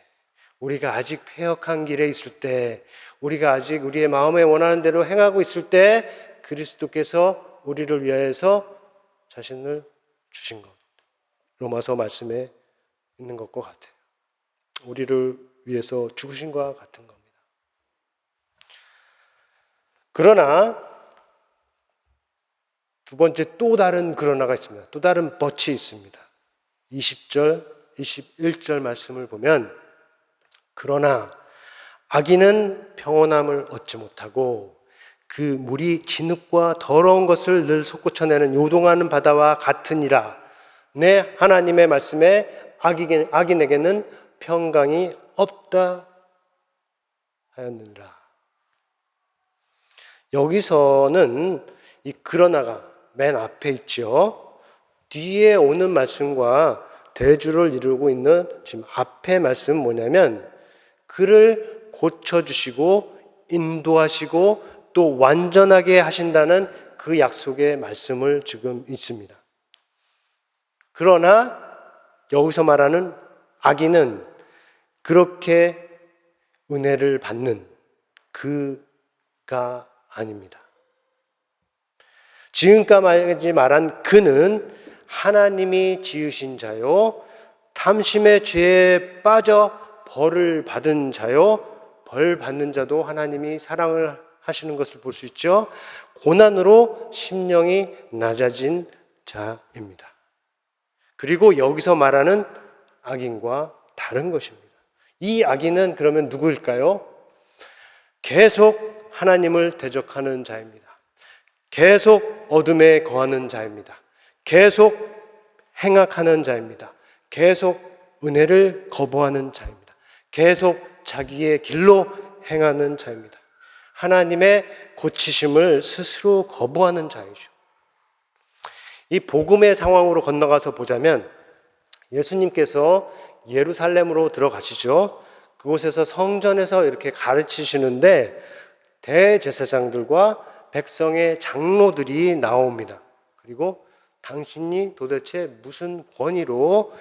우리가 아직 패역한 길에 있을 때, 우리가 아직 우리의 마음에 원하는 대로 행하고 있을 때 그리스도께서 우리를 위하여서 자신을 주신 것. 로마서 말씀에 있는 것과 같아요. 우리를 위해서 죽으신 것과 같은 겁니다. 그러나 두 번째 또 다른 그러나가 있습니다. 또 다른 but이 있습니다. 20절, 21절 말씀을 보면 그러나 악인은 평온함을 얻지 못하고 그 물이 진흙과 더러운 것을 늘 솟구쳐내는 요동하는 바다와 같으니라. 내 하나님의 말씀에 악인에게는 평강이 없다 하였느니라. 여기서는 이 그러나가 맨 앞에 있죠. 뒤에 오는 말씀과 대주를 이루고 있는 지금 앞에 말씀은 뭐냐면 그를 고쳐주시고 인도하시고 또 완전하게 하신다는 그 약속의 말씀을 지금 있습니다. 그러나 여기서 말하는 악인은 그렇게 은혜를 받는 그가 아닙니다. 지금까지 말한 그는 하나님이 지으신 자요, 탐심의 죄에 빠져 벌을 받은 자요, 벌 받는 자도 하나님이 사랑을 하시는 것을 볼 수 있죠. 고난으로 심령이 낮아진 자입니다. 그리고 여기서 말하는 악인과 다른 것입니다. 이 악인은 그러면 누구일까요? 계속 하나님을 대적하는 자입니다. 계속 어둠에 거하는 자입니다. 계속 행악하는 자입니다. 계속 은혜를 거부하는 자입니다. 계속 자기의 길로 행하는 자입니다. 하나님의 고치심을 스스로 거부하는 자이죠. 이 복음의 상황으로 건너가서 보자면 예수님께서 예루살렘으로 들어가시죠. 그곳에서 성전에서 이렇게 가르치시는데 대제사장들과 백성의 장로들이 나옵니다. 그리고 당신이 도대체 무슨 권위로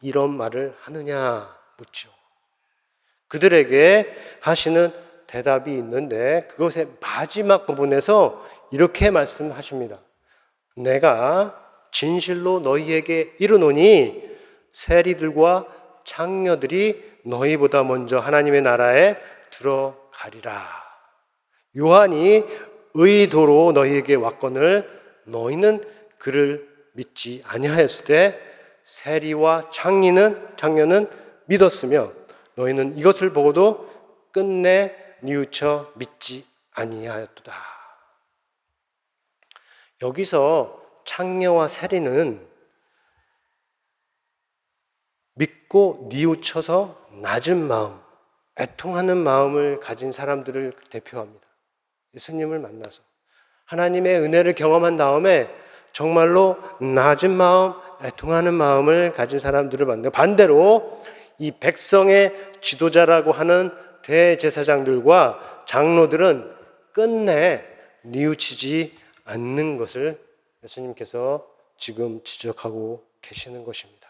이런 말을 하느냐 묻죠. 그들에게 하시는 대답이 있는데 그것의 마지막 부분에서 이렇게 말씀하십니다. 내가 진실로 너희에게 이르노니 세리들과 창녀들이 너희보다 먼저 하나님의 나라에 들어가리라. 요한이 의도로 너희에게 왔거늘 너희는 그를 믿지 아니하였을 때 세리와 창녀는 믿었으며 너희는 이것을 보고도 끝내 뉘우쳐 믿지 아니하였도다. 여기서 창녀와 세리는 믿고 뉘우쳐서 낮은 마음, 애통하는 마음을 가진 사람들을 대표합니다. 예수님을 만나서 하나님의 은혜를 경험한 다음에 정말로 낮은 마음, 애통하는 마음을 가진 사람들을 만나요. 반대로 이 백성의 지도자라고 하는 대제사장들과 장로들은 끝내 뉘우치지 않는 것을 예수님께서 지금 지적하고 계시는 것입니다.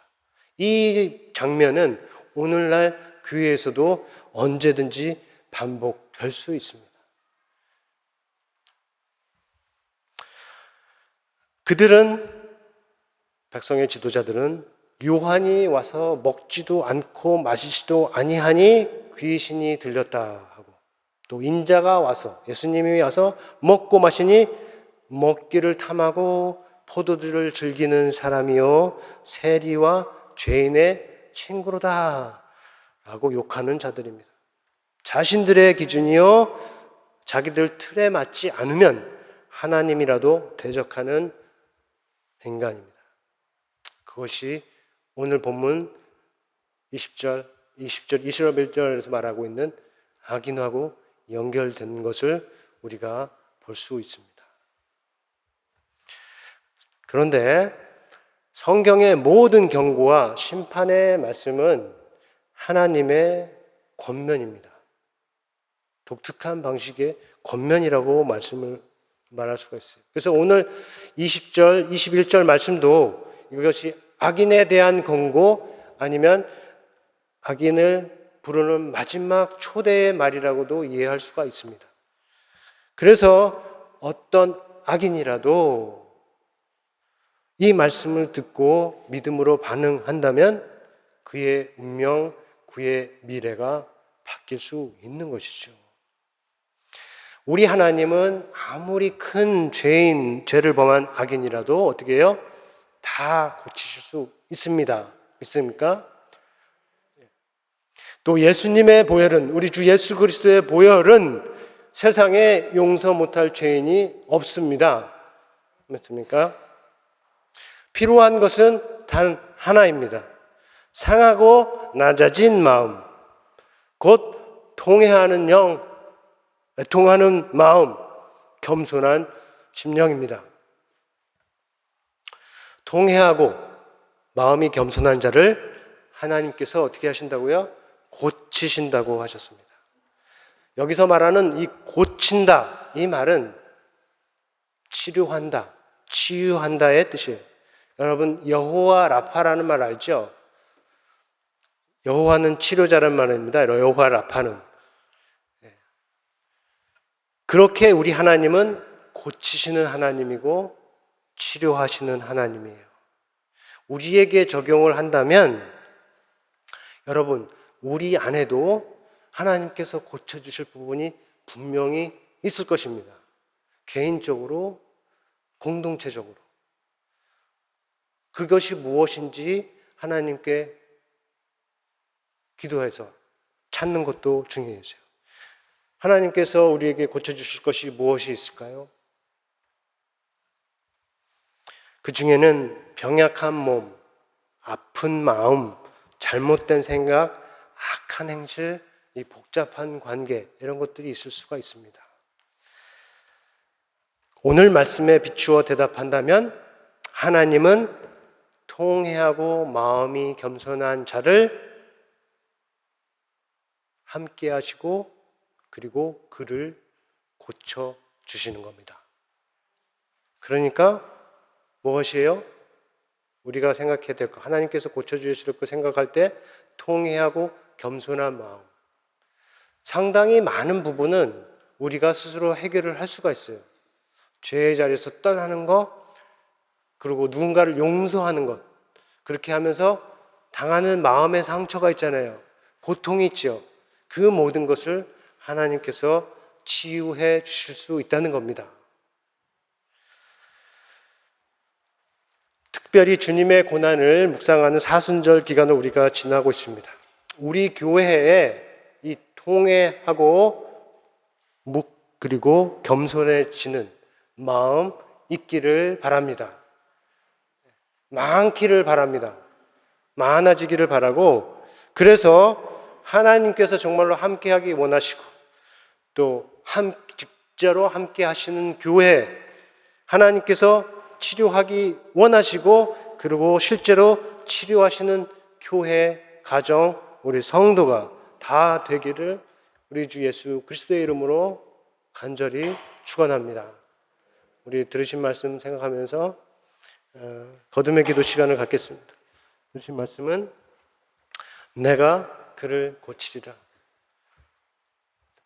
이 장면은 오늘날 교회에서도 언제든지 반복될 수 있습니다. 백성의 지도자들은 요한이 와서 먹지도 않고 마시지도 아니하니 귀신이 들렸다 하고, 또 인자가 와서 예수님이 와서 먹고 마시니 먹기를 탐하고 포도주를 즐기는 사람이요 세리와 죄인의 친구로다 라고 욕하는 자들입니다. 자신들의 기준이요 자기들 틀에 맞지 않으면 하나님이라도 대적하는 인간입니다. 그것이 오늘 본문 20절, 21절에서 말하고 있는 악인하고 연결된 것을 우리가 볼 수 있습니다. 그런데 성경의 모든 경고와 심판의 말씀은 하나님의 권면입니다. 독특한 방식의 권면이라고 말할 수가 있어요. 그래서 오늘 20절, 21절 말씀도 이것이 악인에 대한 권고 아니면 악인을 부르는 마지막 초대의 말이라고도 이해할 수가 있습니다. 그래서 어떤 악인이라도 이 말씀을 듣고 믿음으로 반응한다면 그의 운명, 그의 미래가 바뀔 수 있는 것이죠. 우리 하나님은 아무리 큰 죄를 범한 악인이라도 어떻게 해요? 다 고치실 수 있습니다. 믿습니까? 또 예수님의 보혈은, 우리 주 예수 그리스도의 보혈은 세상에 용서 못할 죄인이 없습니다. 맞습니까? 필요한 것은 단 하나입니다. 상하고 낮아진 마음, 곧 통회하는 영, 애통하는 마음, 겸손한 심령입니다. 통회하고 마음이 겸손한 자를 하나님께서 어떻게 하신다고요? 고치신다고 하셨습니다. 여기서 말하는 이 고친다, 이 말은 치료한다, 치유한다의 뜻이에요. 여러분, 여호와 라파라는 말 알죠? 여호와는 치료자라는 말입니다. 여호와 라파는. 그렇게 우리 하나님은 고치시는 하나님이고 치료하시는 하나님이에요. 우리에게 적용을 한다면 여러분, 우리 안에도 하나님께서 고쳐주실 부분이 분명히 있을 것입니다. 개인적으로, 공동체적으로. 그것이 무엇인지 하나님께 기도해서 찾는 것도 중요해요. 하나님께서 우리에게 고쳐주실 것이 무엇이 있을까요? 그 중에는 병약한 몸, 아픈 마음, 잘못된 생각, 악한 행실, 이 복잡한 관계, 이런 것들이 있을 수가 있습니다. 오늘 말씀에 비추어 대답한다면 하나님은 통회하고 마음이 겸손한 자를 함께 하시고 그리고 그를 고쳐주시는 겁니다. 그러니까 무엇이에요? 우리가 생각해야 될 것, 하나님께서 고쳐주실 것 생각할 때 통회하고 겸손한 마음. 상당히 많은 부분은 우리가 스스로 해결을 할 수가 있어요. 죄의 자리에서 떠나는 것, 그리고 누군가를 용서하는 것. 그렇게 하면서 당하는 마음의 상처가 있잖아요. 고통이 있죠. 그 모든 것을 하나님께서 치유해 주실 수 있다는 겁니다. 특별히 주님의 고난을 묵상하는 사순절 기간을 우리가 지나고 있습니다. 우리 교회에 이 통회하고 그리고 겸손해지는 마음 있기를 바랍니다. 많기를 바랍니다. 많아지기를 바라고, 그래서 하나님께서 정말로 함께하기 원하시고 또 진짜로 함께 하시는 교회, 하나님께서 치료하기 원하시고 그리고 실제로 치료하시는 교회, 가정, 우리 성도가 다 되기를 우리 주 예수 그리스도의 이름으로 간절히 축원합니다. 우리 들으신 말씀 생각하면서 거듭의 기도 시간을 갖겠습니다. 들으신 말씀은 내가 그를 고치리라.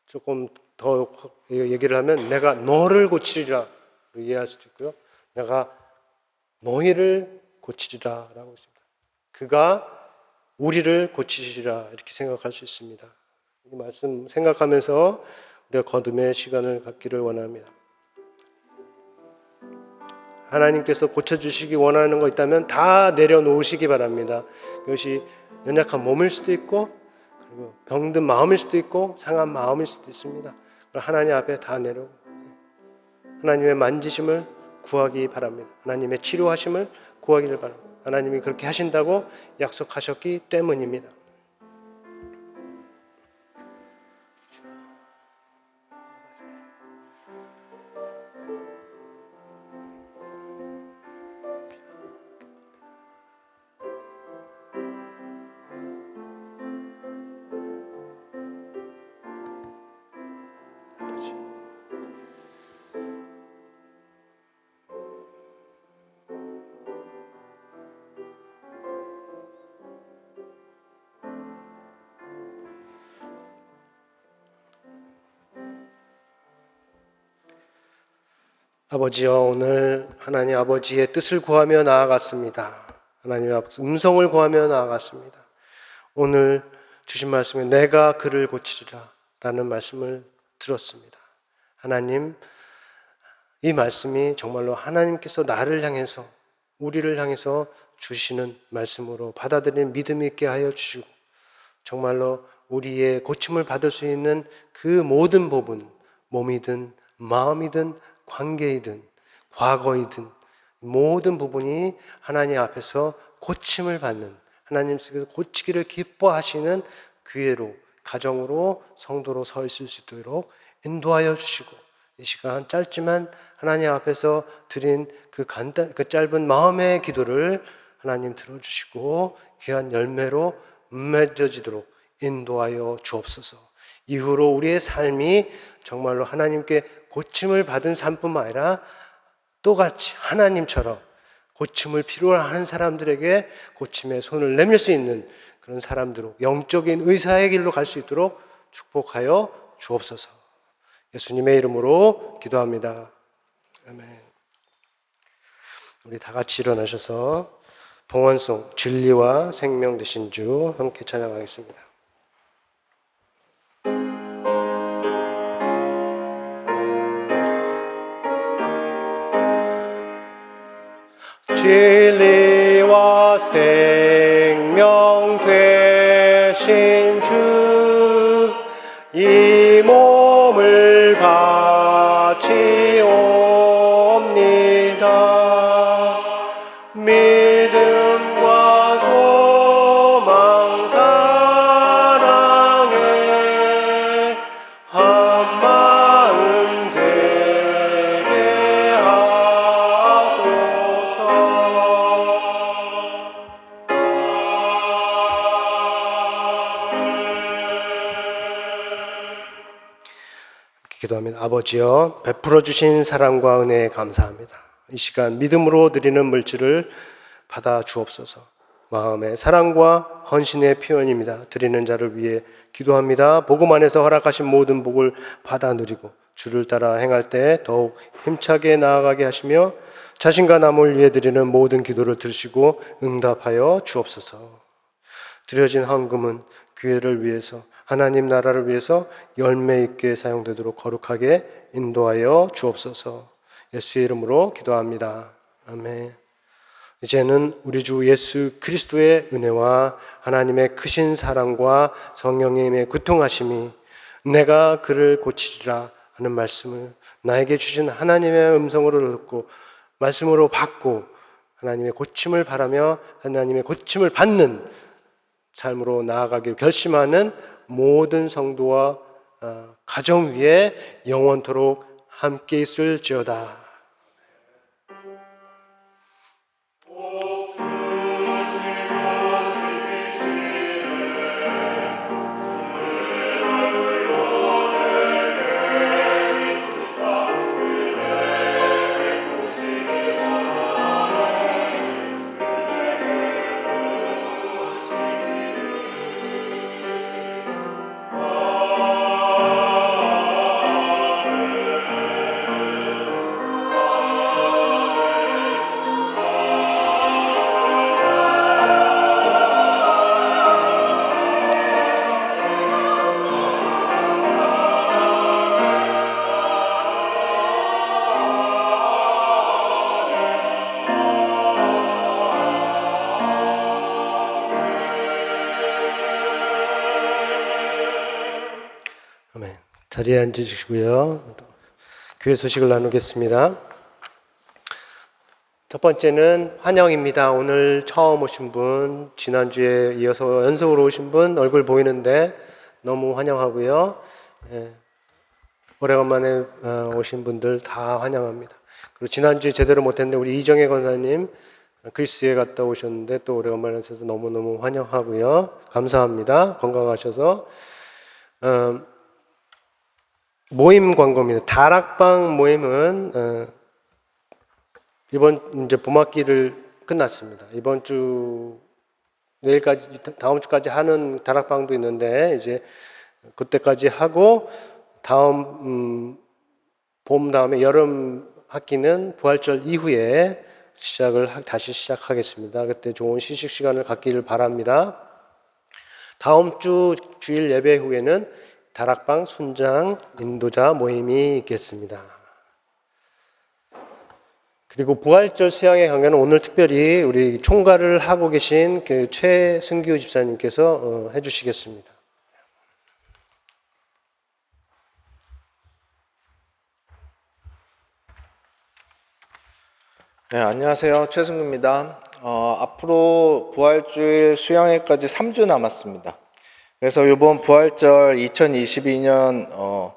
조금 더 얘기를 하면 내가 너를 고치리라 이해할 수도 있고요. 내가 너희를 고치리라 라고 있습니다. 그가 우리를 고치시리라 이렇게 생각할 수 있습니다. 이 말씀 생각하면서 우리가 거듭의 시간을 갖기를 원합니다. 하나님께서 고쳐주시기 원하는 거 있다면 다 내려놓으시기 바랍니다. 그것이 연약한 몸일 수도 있고 그리고 병든 마음일 수도 있고 상한 마음일 수도 있습니다. 하나님 앞에 다 내려오고 하나님의 만지심을 구하기 바랍니다. 하나님의 치료하심을 구하기를 바랍니다. 하나님이 그렇게 하신다고 약속하셨기 때문입니다. 아버지여, 오늘 하나님 아버지의 뜻을 구하며 나아갔습니다. 하나님 앞에서 음성을 구하며 나아갔습니다. 오늘 주신 말씀에 내가 그를 고치리라 라는 말씀을 들었습니다. 하나님, 이 말씀이 정말로 하나님께서 나를 향해서, 우리를 향해서 주시는 말씀으로 받아들이는 믿음이 있게 하여 주시고, 정말로 우리의 고침을 받을 수 있는 그 모든 부분, 몸이든 마음이든 관계이든 과거이든 모든 부분이 하나님 앞에서 고침을 받는, 하나님께서 고치기를 기뻐하시는 기회로, 가정으로, 성도로 서 있을 수 있도록 인도하여 주시고, 이 시간 짧지만 하나님 앞에서 드린 그 짧은 마음의 기도를 하나님 들어주시고 귀한 열매로 맺어지도록 인도하여 주옵소서. 이후로 우리의 삶이 정말로 하나님께 고침을 받은 삶뿐만 아니라 똑같이 하나님처럼 고침을 필요로 하는 사람들에게 고침의 손을 내밀 수 있는 그런 사람들로 영적인 의사의 길로 갈 수 있도록 축복하여 주옵소서. 예수님의 이름으로 기도합니다. 아멘. 우리 다 같이 일어나셔서 봉헌송 진리와 생명 되신 주 함께 찬양하겠습니다. 진리와 생명 되신 주, 이 몸을 바치옵니다. 믿음과 소망 사랑에 한 마음 되게 하소서. 기도합니다. 아버지여, 베풀어 주신 사랑과 은혜에 감사합니다. 이 시간 믿음으로 드리는 물질을 받아 주옵소서. 마음의 사랑과 헌신의 표현입니다. 드리는 자를 위해 기도합니다. 복음 안에서 허락하신 모든 복을 받아 누리고 주를 따라 행할 때 더욱 힘차게 나아가게 하시며 자신과 남을 위해 드리는 모든 기도를 들으시고 응답하여 주옵소서. 드려진 헌금은 교회를 위해서, 하나님 나라를 위해서 열매 있게 사용되도록 거룩하게 인도하여 주옵소서. 예수의 이름으로 기도합니다. 아멘. 이제는 우리 주 예수 그리스도의 은혜와 하나님의 크신 사랑과 성령님의 구통하심이 내가 그를 고치리라 하는 말씀을 나에게 주신 하나님의 음성으로 듣고 말씀으로 받고 하나님의 고침을 바라며 하나님의 고침을 받는 삶으로 나아가기를 결심하는 모든 성도와 가정 위에 영원토록 함께 있을지어다. 아멘. 자리에 앉으시고요. 교회 소식을 나누겠습니다. 첫 번째는 환영입니다. 오늘 처음 오신 분, 지난주에 이어서 연속으로 오신 분 얼굴 보이는데 너무 환영하고요. 오래간만에 오신 분들 다 환영합니다. 그리고 지난주에 제대로 못했는데 우리 이정혜 권사님 그리스에 갔다 오셨는데 또 오래간만에 오셔서 너무너무 환영하고요. 감사합니다. 건강하셔서. 모임 광고입니다. 다락방 모임은 이번 이제 봄학기를 끝났습니다. 이번 주 내일까지 다음 주까지 하는 다락방도 있는데 이제 그때까지 하고 다음 봄 다음에 여름 학기는 부활절 이후에 다시 시작하겠습니다. 그때 좋은 시식 시간을 갖기를 바랍니다. 다음 주 주일 예배 후에는 다락방 순장 인도자 모임이 있겠습니다. 그리고 부활절 수양회 강연은 오늘 특별히 우리 총괄을 하고 계신 그 최승규 집사님께서 해주시겠습니다. 네, 안녕하세요. 최승규입니다. 앞으로 부활주일 수양회까지 3주 남았습니다. 그래서 이번 부활절 2022년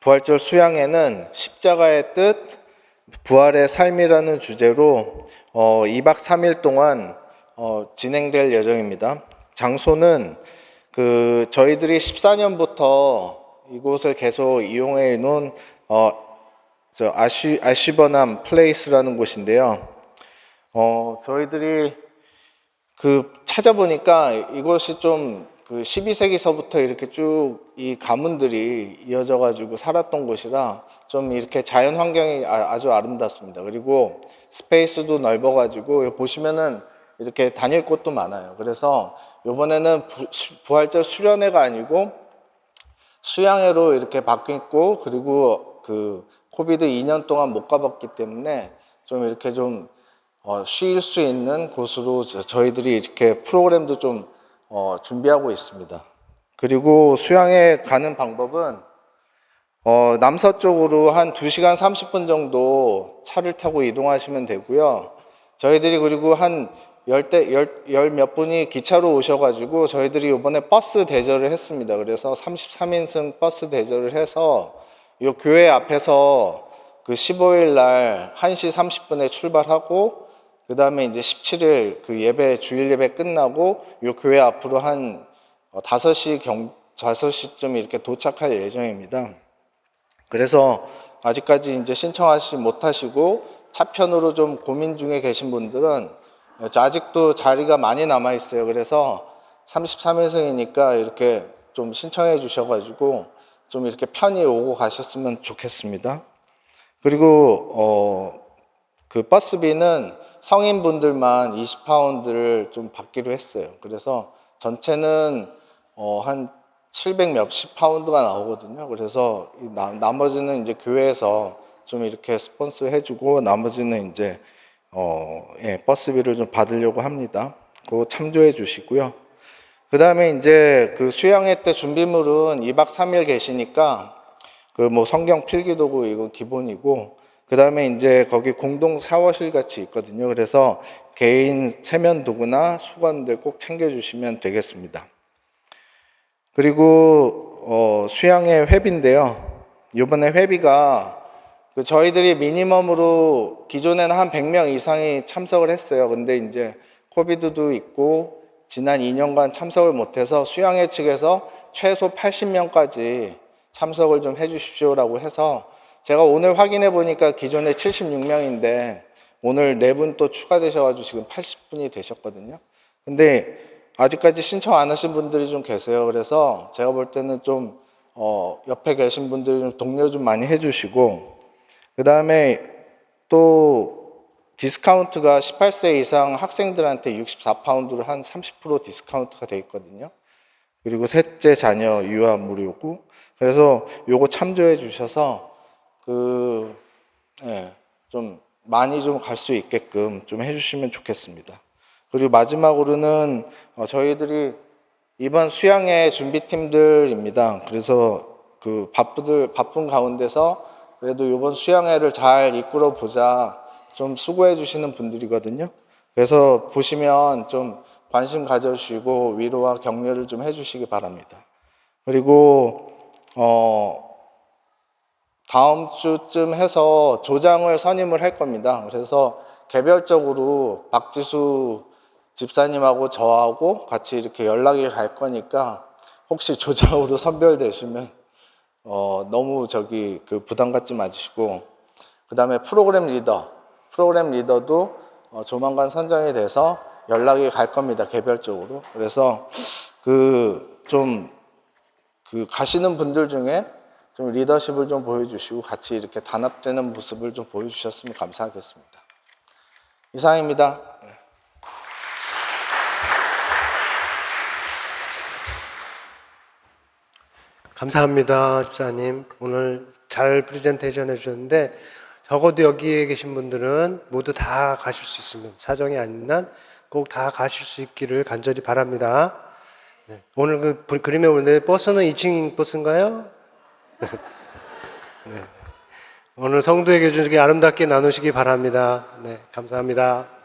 부활절 수양회는 십자가의 뜻, 부활의 삶이라는 주제로 2박 3일 동안 진행될 예정입니다. 장소는 저희들이 14년부터 이곳을 계속 이용해 놓은 아쉬버남 플레이스라는 곳인데요. 저희들이 찾아보니까 이곳이 좀 12세기서부터 이렇게 쭉 이 가문들이 이어져 가지고 살았던 곳이라 좀 이렇게 자연 환경이 아주 아름답습니다. 그리고 스페이스도 넓어 가지고 보시면은 이렇게 다닐 곳도 많아요. 그래서 이번에는 부활절 수련회가 아니고 수양회로 이렇게 바뀌었고, 그리고 코비드 2년 동안 못 가봤기 때문에 좀 이렇게 좀 쉴 수 있는 곳으로 저희들이 이렇게 프로그램도 좀 준비하고 있습니다. 그리고 수양회 가는 방법은 남서쪽으로 한 2시간 30분 정도 차를 타고 이동하시면 되고요. 저희들이 그리고 한 열 몇 분이 기차로 오셔가지고 저희들이 이번에 버스 대절을 했습니다. 그래서 33인승 버스 대절을 해서 이 교회 앞에서 15일 날 1시 30분에 출발하고, 그 다음에 이제 17일 주일 예배 끝나고 이 교회 앞으로 한 5시쯤 이렇게 도착할 예정입니다. 그래서 아직까지 이제 신청하지 못하시고 차편으로 좀 고민 중에 계신 분들은 아직도 자리가 많이 남아 있어요. 그래서 33일승이니까 이렇게 좀 신청해 주셔가지고 좀 이렇게 편히 오고 가셨으면 좋겠습니다. 그리고 버스비는 성인분들만 20파운드를 좀 받기로 했어요. 그래서 전체는 한 700 몇십 파운드가 나오거든요. 그래서 나머지는 이제 교회에서 좀 이렇게 스폰서 해주고, 나머지는 이제 버스비를 좀 받으려고 합니다. 그거 참조해 주시고요. 그 다음에 이제 수양회 때 준비물은 2박 3일 계시니까 성경 필기도구 이거 기본이고, 그 다음에 이제 거기 공동 샤워실 같이 있거든요. 그래서 개인 세면 도구나 수건들 꼭 챙겨주시면 되겠습니다. 그리고 수양회 회비인데요. 이번에 회비가 저희들이 미니멈으로 기존에는 한 100명 이상이 참석을 했어요. 근데 이제 코비드도 있고 지난 2년간 참석을 못해서 수양회 측에서 최소 80명까지 참석을 좀 해주십시오라고 해서, 제가 오늘 확인해 보니까 기존에 76명인데 오늘 4분 또 추가되셔가지고 지금 80분이 되셨거든요. 근데 아직까지 신청 안 하신 분들이 좀 계세요. 그래서 제가 볼 때는 좀 옆에 계신 분들이 좀 독려 좀 많이 해주시고, 그 다음에 또 디스카운트가 18세 이상 학생들한테 64파운드로 한 30% 디스카운트가 돼 있거든요. 그리고 셋째 자녀 유아 무료고, 그래서 요거 참조해 주셔서 좀 많이 좀 갈 수 있게끔 좀 해주시면 좋겠습니다. 그리고 마지막으로는 저희들이 이번 수양회 준비팀들입니다. 그래서 바쁜 가운데서 그래도 이번 수양회를 잘 이끌어 보자 좀 수고해 주시는 분들이거든요. 그래서 보시면 좀 관심 가져주시고 위로와 격려를 좀 해주시기 바랍니다. 그리고 다음 주쯤 해서 조장을 선임을 할 겁니다. 그래서 개별적으로 박지수 집사님하고 저하고 같이 이렇게 연락이 갈 거니까 혹시 조장으로 선별되시면 너무 부담 갖지 마시고, 그 다음에 프로그램 리더도 조만간 선정이 돼서 연락이 갈 겁니다. 개별적으로. 그래서 가시는 분들 중에 좀 리더십을 좀 보여주시고 같이 이렇게 단합되는 모습을 좀 보여주셨으면 감사하겠습니다. 이상입니다. 감사합니다, 집사님. 오늘 잘 프레젠테이션 해주셨는데 적어도 여기에 계신 분들은 모두 다 가실 수 있으면 사정이 아닌 한 꼭 다 가실 수 있기를 간절히 바랍니다. 네. 오늘 그 그림에 보는데 버스는 2층 버스인가요? 네. 오늘 성도에게 주시기 아름답게 나누시기 바랍니다. 네, 감사합니다.